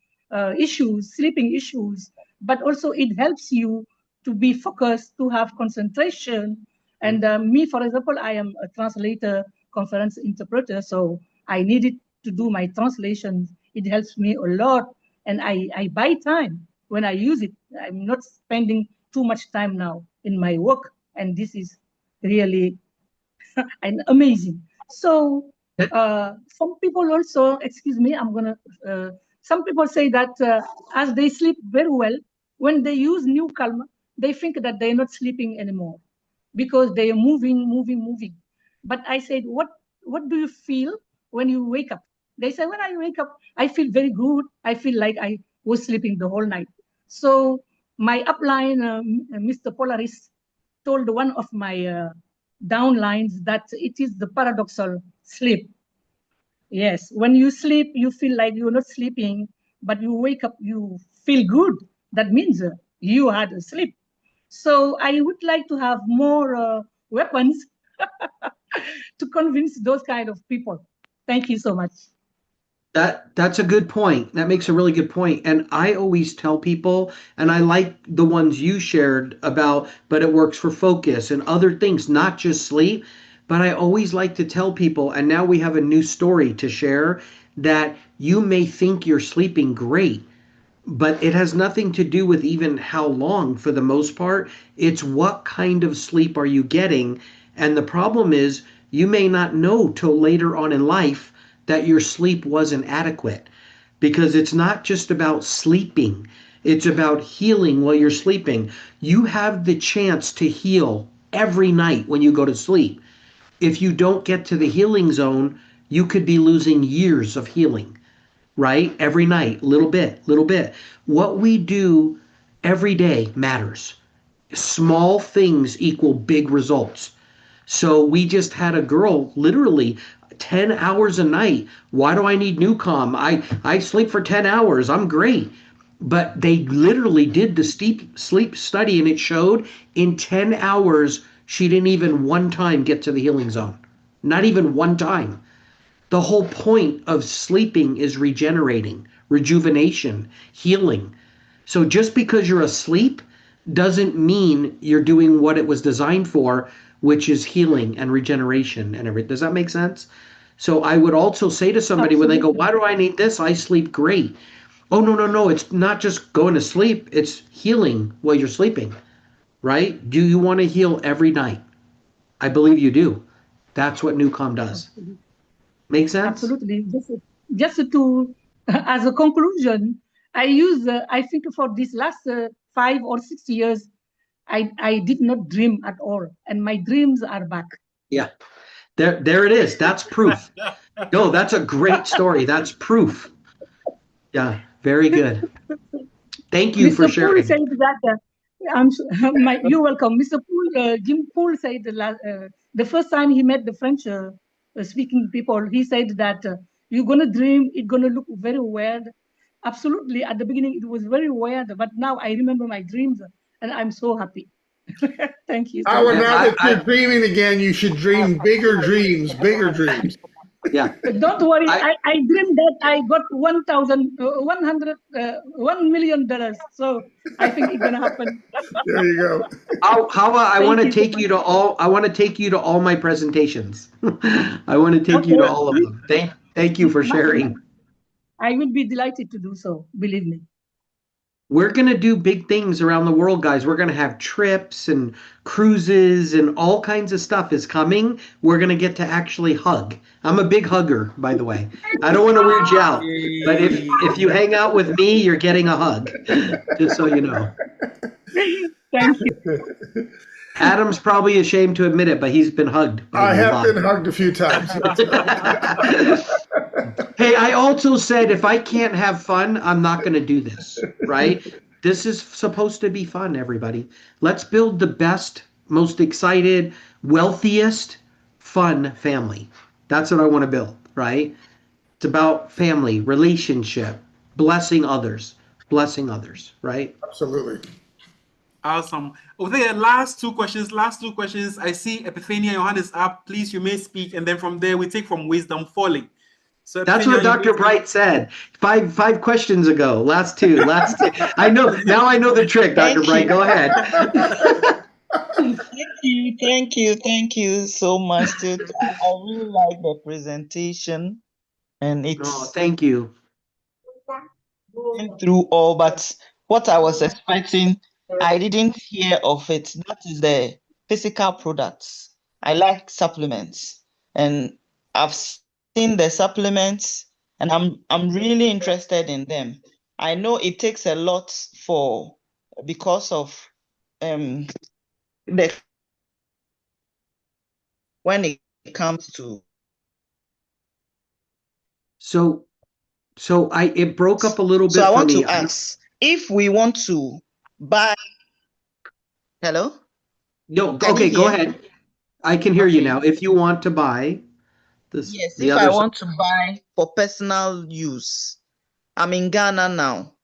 issues, but also it helps you to be focused, to have concentration. And me, for example, I am a translator, conference interpreter, so I needed to do my translation. It helps me a lot, and I buy time when I use it. I'm not spending too much time now in my work, and this is really amazing. So Some people also, excuse me, some people say that as they sleep very well, when they use NuCalm, they think that they're not sleeping anymore because they are moving. But I said, what do you feel when you wake up? They said, when I wake up, I feel very good. I feel like I was sleeping the whole night. So my upline, Mr. Polaris, told one of my downlines that it is the paradoxal sleep. Yes, when you sleep, you feel like you're not sleeping, but you wake up, you feel good. That means you had a sleep. So I would like to have more weapons to convince those kind of people. Thank you so much. That's a good point. That makes a really good point. And I always tell people, and I like the ones you shared about, but it works for focus and other things, not just sleep. But I always like to tell people, and now we have a new story to share, that you may think you're sleeping great, but it has nothing to do with even how long for the most part. It's what kind of sleep are you getting? And the problem is you may not know till later on in life that your sleep wasn't adequate, because it's not just about sleeping. It's about healing while you're sleeping. You have the chance to heal every night when you go to sleep. If you don't get to the healing zone, you could be losing years of healing, right? Every night, little bit, little bit. What we do every day matters. Small things equal big results. So we just had a girl literally 10 hours a night. Why do I need NuCalm? I sleep for 10 hours. I'm great. But they literally did the sleep study, and it showed in 10 hours she didn't even one time get to the healing zone. Not even one time. The whole point of sleeping is regenerating, rejuvenation, healing. So just because you're asleep doesn't mean you're doing what it was designed for, which is healing and regeneration and everything. Does that make sense? So I would also say to somebody when they go, why do I need this? I sleep great. Oh, no, no, no. It's not just going to sleep. It's healing while you're sleeping, right? Do you want to heal every night? I believe you do. That's what NuCalm does. Make sense? Absolutely. Just to, as a conclusion, I use, I think for these last 5 or 6 years, I did not dream at all. And my dreams are back. Yeah. There it is. That's proof. No, that's a great story. That's proof. Yeah, very good. Thank you for sharing. Mr. Poole said that, you're welcome. Mr. Poole, Jim Poole said the first time he met the French speaking people, he said that you're going to dream, it's going to look very weird. Absolutely. At the beginning, it was very weird, but now I remember my dreams and I'm so happy. Thank you. Now that you're dreaming again, you should dream bigger dreams, bigger dreams. Yeah. Don't worry. I dreamed that I got $1 million. So I think it's gonna happen. There you go. I want to take you to all. I want to take you to all my presentations. I want to take you to all of them. Thank you for sharing. I will be delighted to do so. Believe me. We're going to do big things around the world, guys. We're going to have trips and cruises and all kinds of stuff is coming. We're going to get to actually hug. I'm a big hugger, by the way. I don't want to weird you out, but if you hang out with me, you're getting a hug, just so you know. Thank you. Adam's probably ashamed to admit it, but he's been hugged. I have been hugged a few times. Hey, I also said if I can't have fun, I'm not going to do this, right? This is supposed to be fun, everybody. Let's build the best, most excited, wealthiest, fun family. That's what I want to build, right? It's about family, relationship, blessing others, right? Absolutely. Awesome. Okay, last two questions. I see Epiphania, your hand is up. Please, you may speak. And then from there, we take from Wisdom Falling. So that's what Dr. Bright said five questions ago. Last two. I know. Now I know the trick, Dr. Bright. Go ahead. Thank you so much, Stuart. I really like the presentation, and it's thank you. Through all, but what I was expecting, I didn't hear of it. That is the physical products. I like supplements, and I've seen the supplements, and I'm really interested in them. I know it takes a lot because of the when it comes to. So it broke up a little So bit I for want me. to ask if we want to buy. Hello? No, Can you okay, go hear? ahead. I can hear you Okay. now. If you want to buy Yes, the if I other side. want to buy for personal use, I'm in Ghana now.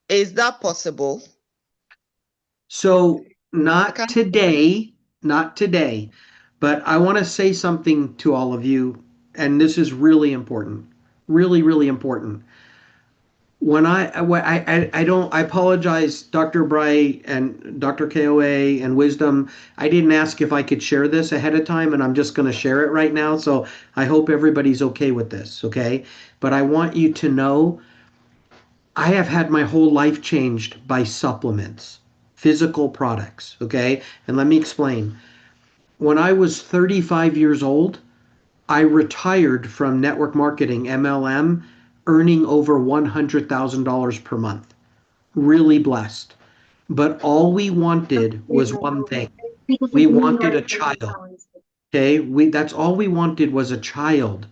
Is that possible? So not today, not today, but I want to say something to all of you, and this is really important, really, really important. When I don't, I apologize, Dr. Bright and Dr. KOA and Wisdom. I didn't ask if I could share this ahead of time, and I'm just going to share it right now. So I hope everybody's okay with this, okay? But I want you to know I have had my whole life changed by supplements, physical products, okay? And let me explain. When I was 35 years old, I retired from network marketing, MLM, earning over $100,000 per month. Really blessed. But all we wanted was one thing. We wanted a child. Okay? That's all we wanted was a child.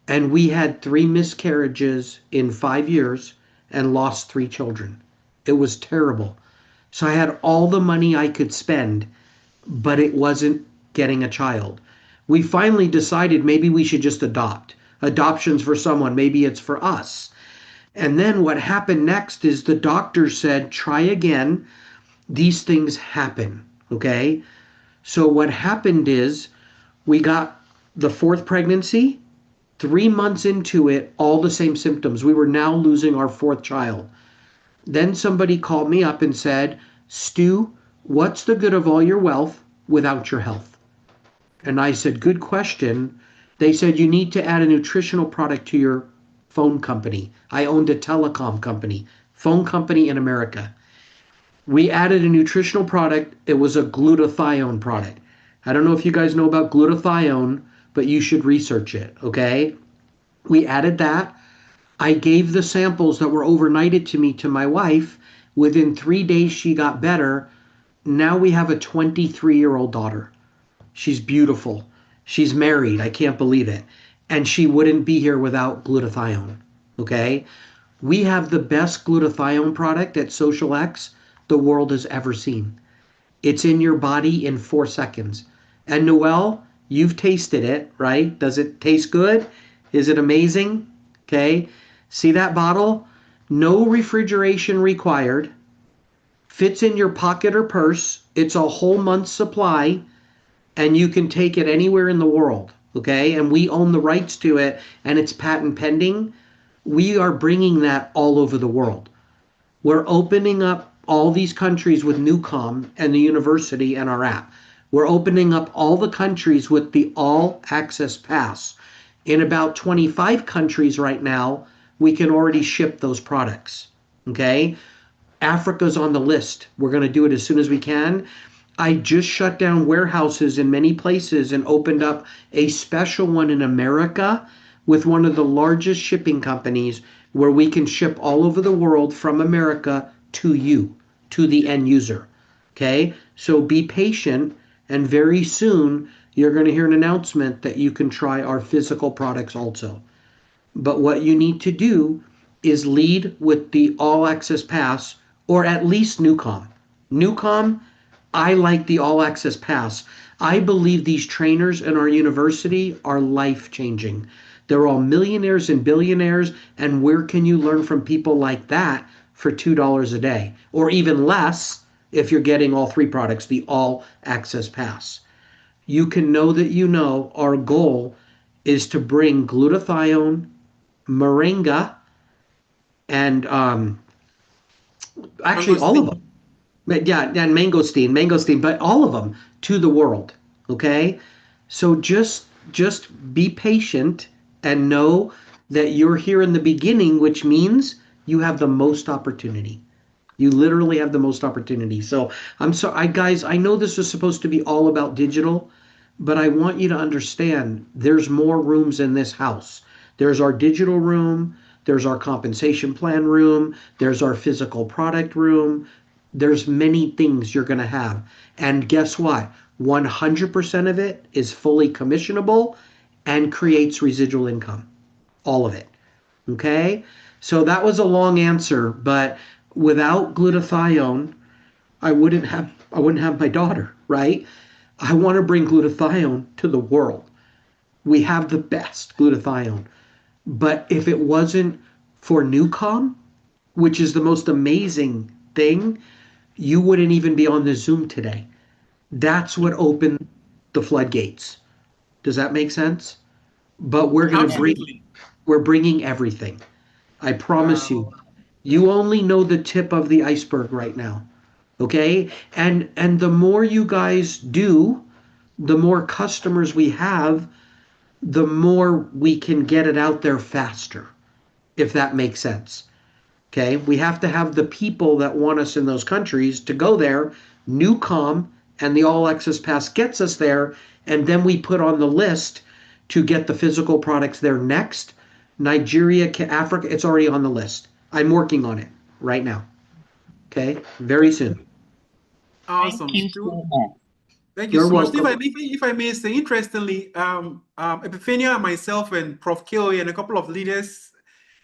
And we had 3 miscarriages in 5 years and lost 3 children. It was terrible. So I had all the money I could spend, but it wasn't getting a child. We finally decided maybe we should just adopt. Adoptions for someone, maybe it's for us. And then what happened next is the doctor said, try again. These things happen. Okay. So what happened is we got the fourth pregnancy. 3 months into it, all the same symptoms. We were now losing our fourth child. Then somebody called me up and said, Stu, what's the good of all your wealth without your health? And I said, good question. They said, you need to add a nutritional product to your phone company. I owned a telecom company, phone company in America. We added a nutritional product. It was a glutathione product. I don't know if you guys know about glutathione, but you should research it, okay? We added that. I gave the samples that were overnighted to me to my wife. Within 3 days, she got better. Now we have a 23-year-old daughter. She's beautiful. She's married. I can't believe it. And she wouldn't be here without glutathione. Okay? We have the best glutathione product at xosialX the world has ever seen. It's in your body in 4 seconds. And Noel, you've tasted it, right? Does it taste good? Is it amazing? Okay. See that bottle? No refrigeration required. Fits in your pocket or purse. It's a whole month's supply, and you can take it anywhere in the world. Okay. And we own the rights to it, and it's patent pending. We are bringing that all over the world. We're opening up all these countries with NuCalm and the university and our app. We're opening up all the countries with the All Access Pass. In about 25 countries right now, we can already ship those products. Okay? Africa's on the list. We're going to do it as soon as we can. I just shut down warehouses in many places and opened up a special one in America with one of the largest shipping companies where we can ship all over the world from America to you, to the end user. Okay? So be patient, and very soon you're going to hear an announcement that you can try our physical products also. But what you need to do is lead with the All Access Pass, or at least NuCalm. NuCalm, I like the All Access Pass. I believe these trainers in our university are life changing. They're all millionaires and billionaires, and where can you learn from people like that for $2 a day? Or even less if you're getting all three products, the All Access Pass. You can know that you know our goal is to bring glutathione, moringa, and actually all of them. But yeah, and mangosteen, but all of them to the world. Okay, so just be patient and know that you're here in the beginning, which means you have the most opportunity. You literally have the most opportunity. So I'm sorry, guys. I know this was supposed to be all about digital, but I want you to understand there's more rooms in this house. There's our digital room, there's our compensation plan room, there's our physical product room. There's many things you're going to have. And guess what? 100% of it is fully commissionable and creates residual income. All of it. Okay? So that was a long answer, but without glutathione, I wouldn't have my daughter, right? I want to bring glutathione to the world. We have the best glutathione. But if it wasn't for NuCalm, which is the most amazing thing, you wouldn't even be on the Zoom today. That's what opened the floodgates. Does that make sense? But Absolutely. we're bringing everything. I promise you. You only know the tip of the iceberg right now. Okay? And the more you guys do, the more customers we have, the more we can get it out there faster, if that makes sense. Okay? We have to have the people that want us in those countries to go there. NuCalm and the All Access Pass gets us there, and then we put on the list to get the physical products there next. Nigeria, Africa, it's already on the list. I'm working on it right now. Okay? Very soon. Awesome. Thank you so much. Thank you You're so much. welcome. If I may say, interestingly, Epiphania, myself, and Prof. Koe, and a couple of leaders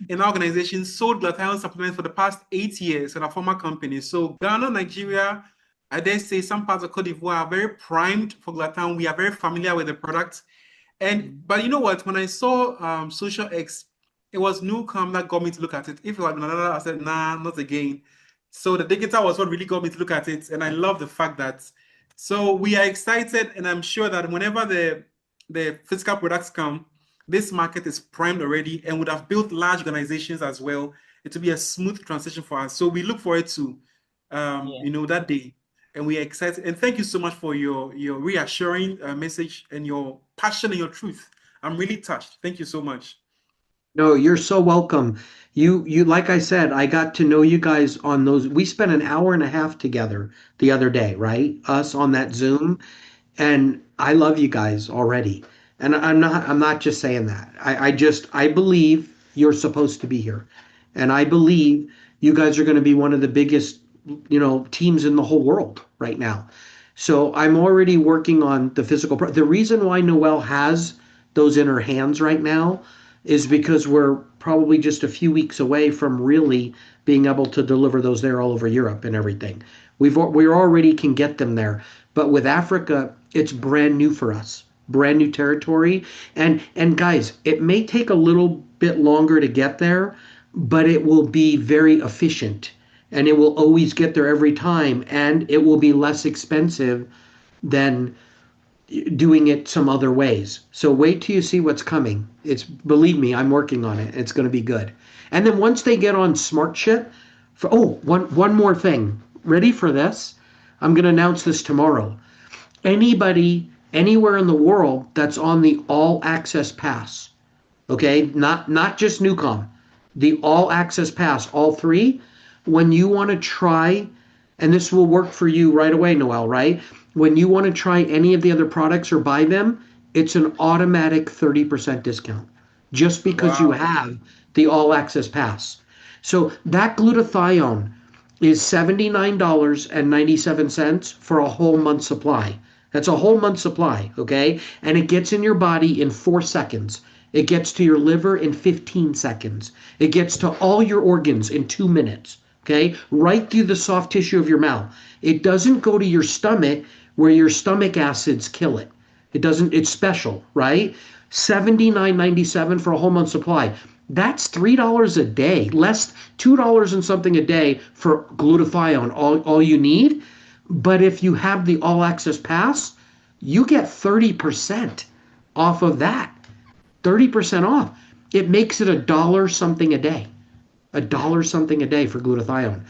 in our organization sold glutathione supplements for the past 8 years at our former company. So Ghana, Nigeria, I dare say some parts of Cote d'Ivoire are very primed for glutathione. We are very familiar with the product. But you know what? When I saw xosialX, it was NuCalm that got me to look at it. If it was another, I said, nah, not again. So the digital was what really got me to look at it. And I love the fact that, so we are excited, and I'm sure that whenever the physical products come, this market is primed already and would have built large organizations as well. It will be a smooth transition for us. So we look forward to, that day. And we are excited. And thank you so much for your reassuring message and your passion and your truth. I'm really touched. Thank you so much. No, you're so welcome. You like I said, I got to know you guys on those. We spent an hour and a half together the other day, right? Us on that Zoom, and I love you guys already. And I'm not just saying that. I believe you're supposed to be here. And I believe you guys are going to be one of the biggest, teams in the whole world right now. So I'm already working on the physical. The reason why Noelle has those in her hands right now is because we're probably just a few weeks away from really being able to deliver those there all over Europe and everything. We already can get them there, but with Africa, it's brand new for us, brand new territory. And guys, it may take a little bit longer to get there, but it will be very efficient, and it will always get there every time, and it will be less expensive than doing it some other ways. So wait till you see what's coming. Believe me, I'm working on it. It's going to be good. And then once they get on smart ship, one more thing. Ready for this? I'm going to announce this tomorrow. Anybody anywhere in the world that's on the all access pass, okay? Not just NuCalm, the all access pass, all three, when you want to try, and this will work for you right away, Noelle, right? When you want to try any of the other products or buy them, it's an automatic 30% discount just because you have the all access pass. So that glutathione is $79.97 for a whole month supply. That's a whole month supply, okay? And it gets in your body in 4 seconds. It gets to your liver in 15 seconds. It gets to all your organs in 2 minutes, okay? Right through the soft tissue of your mouth. It doesn't go to your stomach where your stomach acids kill it. It's special, right? $79.97 for a whole month supply. That's $3 a day, less $2 and something a day for glutathione, all you need. But if you have the all access pass, you get 30% off of that. 30% off. It makes it $1 something a day. $1 something a day for glutathione.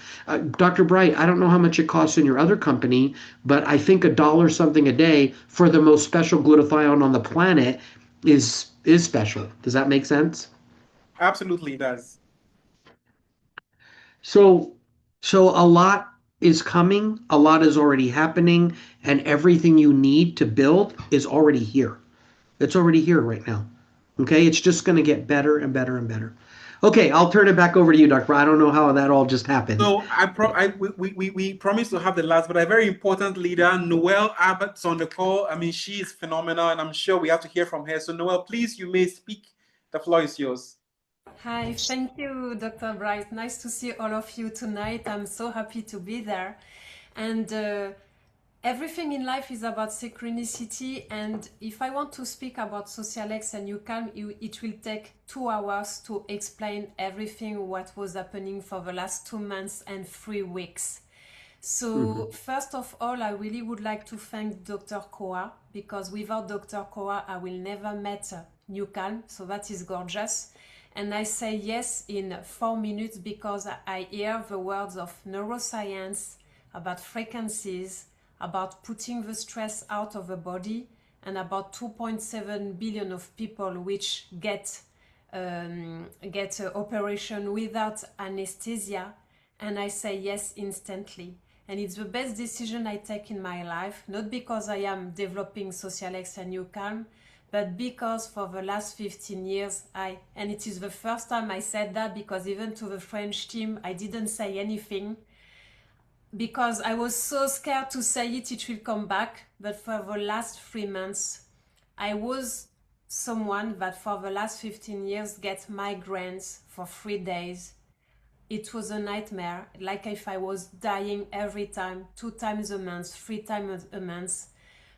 Dr. Bright, I don't know how much it costs in your other company, but I think $1 something a day for the most special glutathione on the planet is special. Does that make sense? Absolutely, it does. So a lot is coming, a lot is already happening, and everything you need to build is already here. It's already here right now. Okay, it's just going to get better and better and better. Okay, I'll turn it back over to you, Dr. I don't know how that all just happened. So we promised to have the last, but a very important leader, Noelle Abbott's on the call. I mean, she is phenomenal, and I'm sure we have to hear from her. So Noelle, please, you may speak. The floor is yours. Hi, thank you, Dr. Bright. Nice to see all of you tonight. I'm so happy to be there. And everything in life is about synchronicity. And if I want to speak about xosialX and NuCalm, it will take 2 hours to explain everything what was happening for the last 2 months and 3 weeks. So first of all, I really would like to thank Dr. Koa, because without Dr. Koa, I will never met NuCalm. So that is gorgeous. And I say yes in 4 minutes because I hear the words of neuroscience, about frequencies, about putting the stress out of the body, and about 2.7 billion of people which get operation without anesthesia. And I say yes instantly. And it's the best decision I take in my life, not because I am developing xosialX and NuCalm, but because for the last 15 years, and it is the first time I said that, because even to the French team, I didn't say anything, because I was so scared to say it will come back. But for the last 3 months, I was someone that for the last 15 years gets migraines for 3 days. It was a nightmare, like if I was dying every time, 2 times a month, 3 times a month.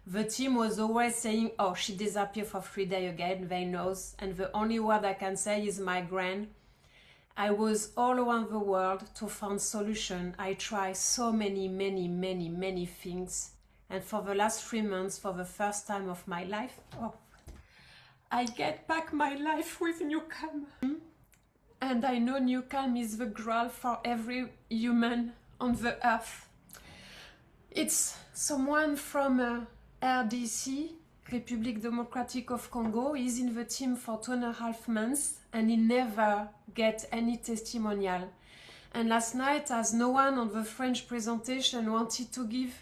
The team was always saying, oh, she disappeared for 3 days again, they knows. And the only word I can say is migraine. I was all around the world to find solution. I tried so many things. And for the last 3 months, for the first time of my life, I get back my life with NuCalm. And I know NuCalm is the grail for every human on the earth. It's someone from RDC, Republic Democratic of Congo. He's in the team for 2.5 months and he never get any testimonial. And last night, as no one on the French presentation wanted to give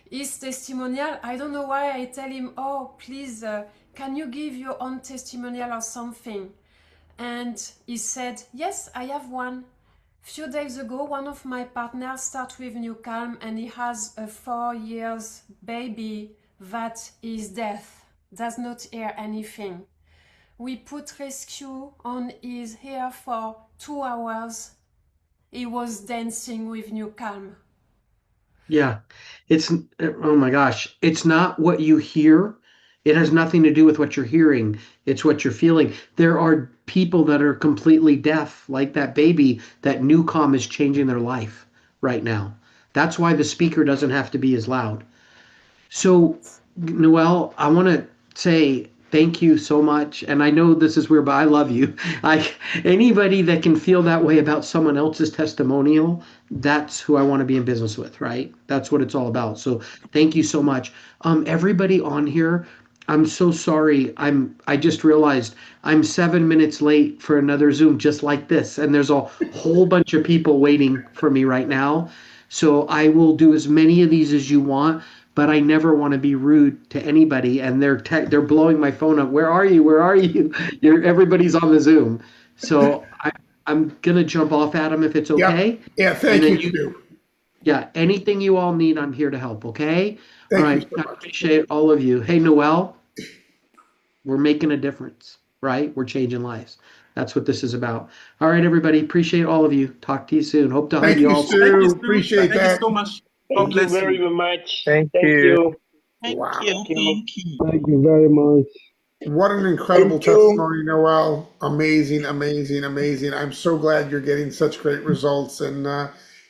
his testimonial, I don't know why I tell him, oh, please, can you give your own testimonial or something? And he said, yes, I have one. Few days ago, one of my partners started with NuCalm and he has a 4 years baby that is deaf, does not hear anything. We put rescue on his ear for 2 hours. He was dancing with NuCalm. Yeah, it's, oh my gosh, it's not what you hear. It has nothing to do with what you're hearing. It's what you're feeling. There are people that are completely deaf, like that baby, that NuCalm is changing their life right now. That's why the speaker doesn't have to be as loud. So, Noelle, I want to say thank you so much. And I know this is weird, but I love you. Anybody that can feel that way about someone else's testimonial, that's who I want to be in business with, right? That's what it's all about. So thank you so much. Everybody on here, I'm so sorry. I just realized I'm 7 minutes late for another Zoom just like this. And there's a whole bunch of people waiting for me right now. So I will do as many of these as you want, but I never want to be rude to anybody. And they're blowing my phone up. Where are you? Where are you? Everybody's on the Zoom. So I'm gonna jump off, Adam, if it's okay. Yeah, thank you. Yeah, anything you all need, I'm here to help. Okay. Thank all right. you so I appreciate all of you. Hey, Noelle, we're making a difference, right? We're changing lives. That's what this is about. All right, everybody. Appreciate all of you. Talk to you soon. Hope to hug you all. Thank you, Stu. Appreciate that. Thank you so much. Thank you very much. Thank you. Thank Wow. you. Thank you. Thank you very much. What an incredible testimony, Noelle. Amazing, amazing, amazing. I'm so glad you're getting such great results and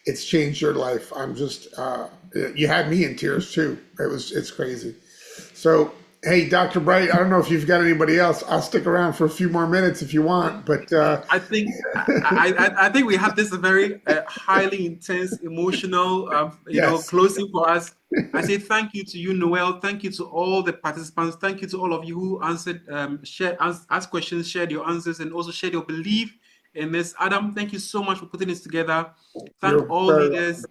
it's changed your life. I'm just, you had me in tears too. It's crazy. So, hey, Dr. Bright, I don't know if you've got anybody else. I'll stick around for a few more minutes if you want, but I think we have this very highly intense, emotional, closing for us. I say thank you to you, Noelle. Thank you to all the participants. Thank you to all of you who answered, asked questions, shared your answers, and also shared your belief in this. Adam, thank you so much for putting this together. Thank all leaders.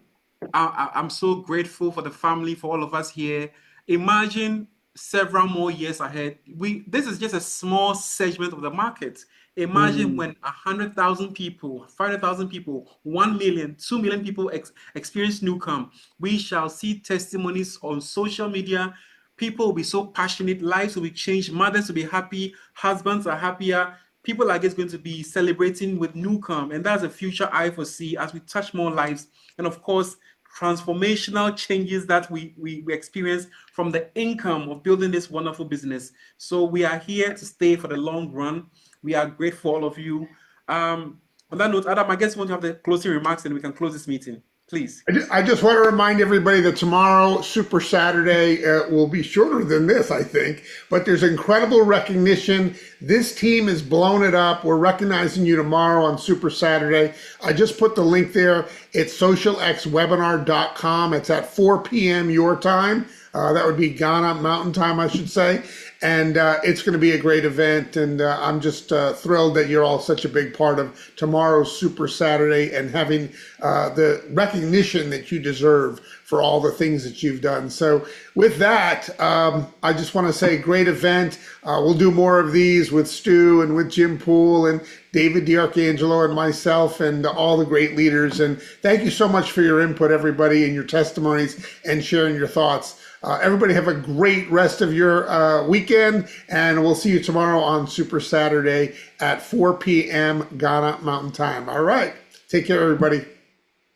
I'm so grateful for the family, for all of us here. Imagine several more years ahead. This is just a small segment of the market. Imagine when 100,000 people, 500,000 people, 1 million, 2 million people experience NuCalm. We shall see testimonies on social media. People will be so passionate. Lives will be changed. Mothers will be happy. Husbands are happier. People are just going to be celebrating with NuCalm. And that's a future I foresee as we touch more lives. And of course, transformational changes that we experience from the income of building this wonderful business. So we are here to stay for the long run. We are grateful for all of you. On that note, Adam, I guess you want to have the closing remarks and we can close this meeting. Please. I just want to remind everybody that tomorrow, Super Saturday, will be shorter than this, I think, but there's incredible recognition. This team has blown it up. We're recognizing you tomorrow on Super Saturday. I just put the link there. It's xosialXwebinar.com. It's at 4 p.m. your time. That would be Ghana Mountain Time, I should say. And it's going to be a great event. And I'm just thrilled that you're all such a big part of tomorrow's Super Saturday and having the recognition that you deserve for all the things that you've done. So with that, I just want to say great event. We'll do more of these with Stu and with Jim Poole and David DiArcangelo and myself and all the great leaders. And thank you so much for your input, everybody, and your testimonies and sharing your thoughts. Everybody have a great rest of your weekend, and we'll see you tomorrow on Super Saturday at 4 p.m. Ghana Mountain Time. All right. Take care, everybody.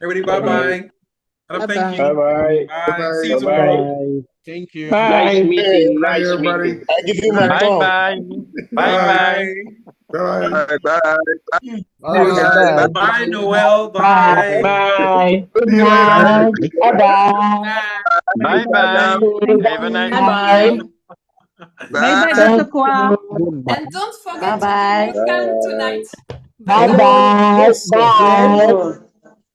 Everybody, bye-bye. Thank you. Bye-bye. Bye. See you Bye-bye. tomorrow. Thank you. Nice meeting. Bye, Nice everybody. meeting. I give you my phone. Bye-bye. Bye. Bye. Bye. Bye, Noel. Bye. Bye. See you later. Bye-bye. Bye. Have a nice Bye-bye. evening. Bye-bye, Dr. Kwa. And don't forget Bye-bye. to do NuCalm tonight. Bye-bye. Yes, Bye.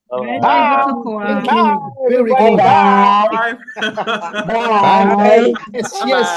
Bye-bye, Dr. Kwa. Thank you. Very Everybody, good. bye. Bye. Bye. Yes, yes.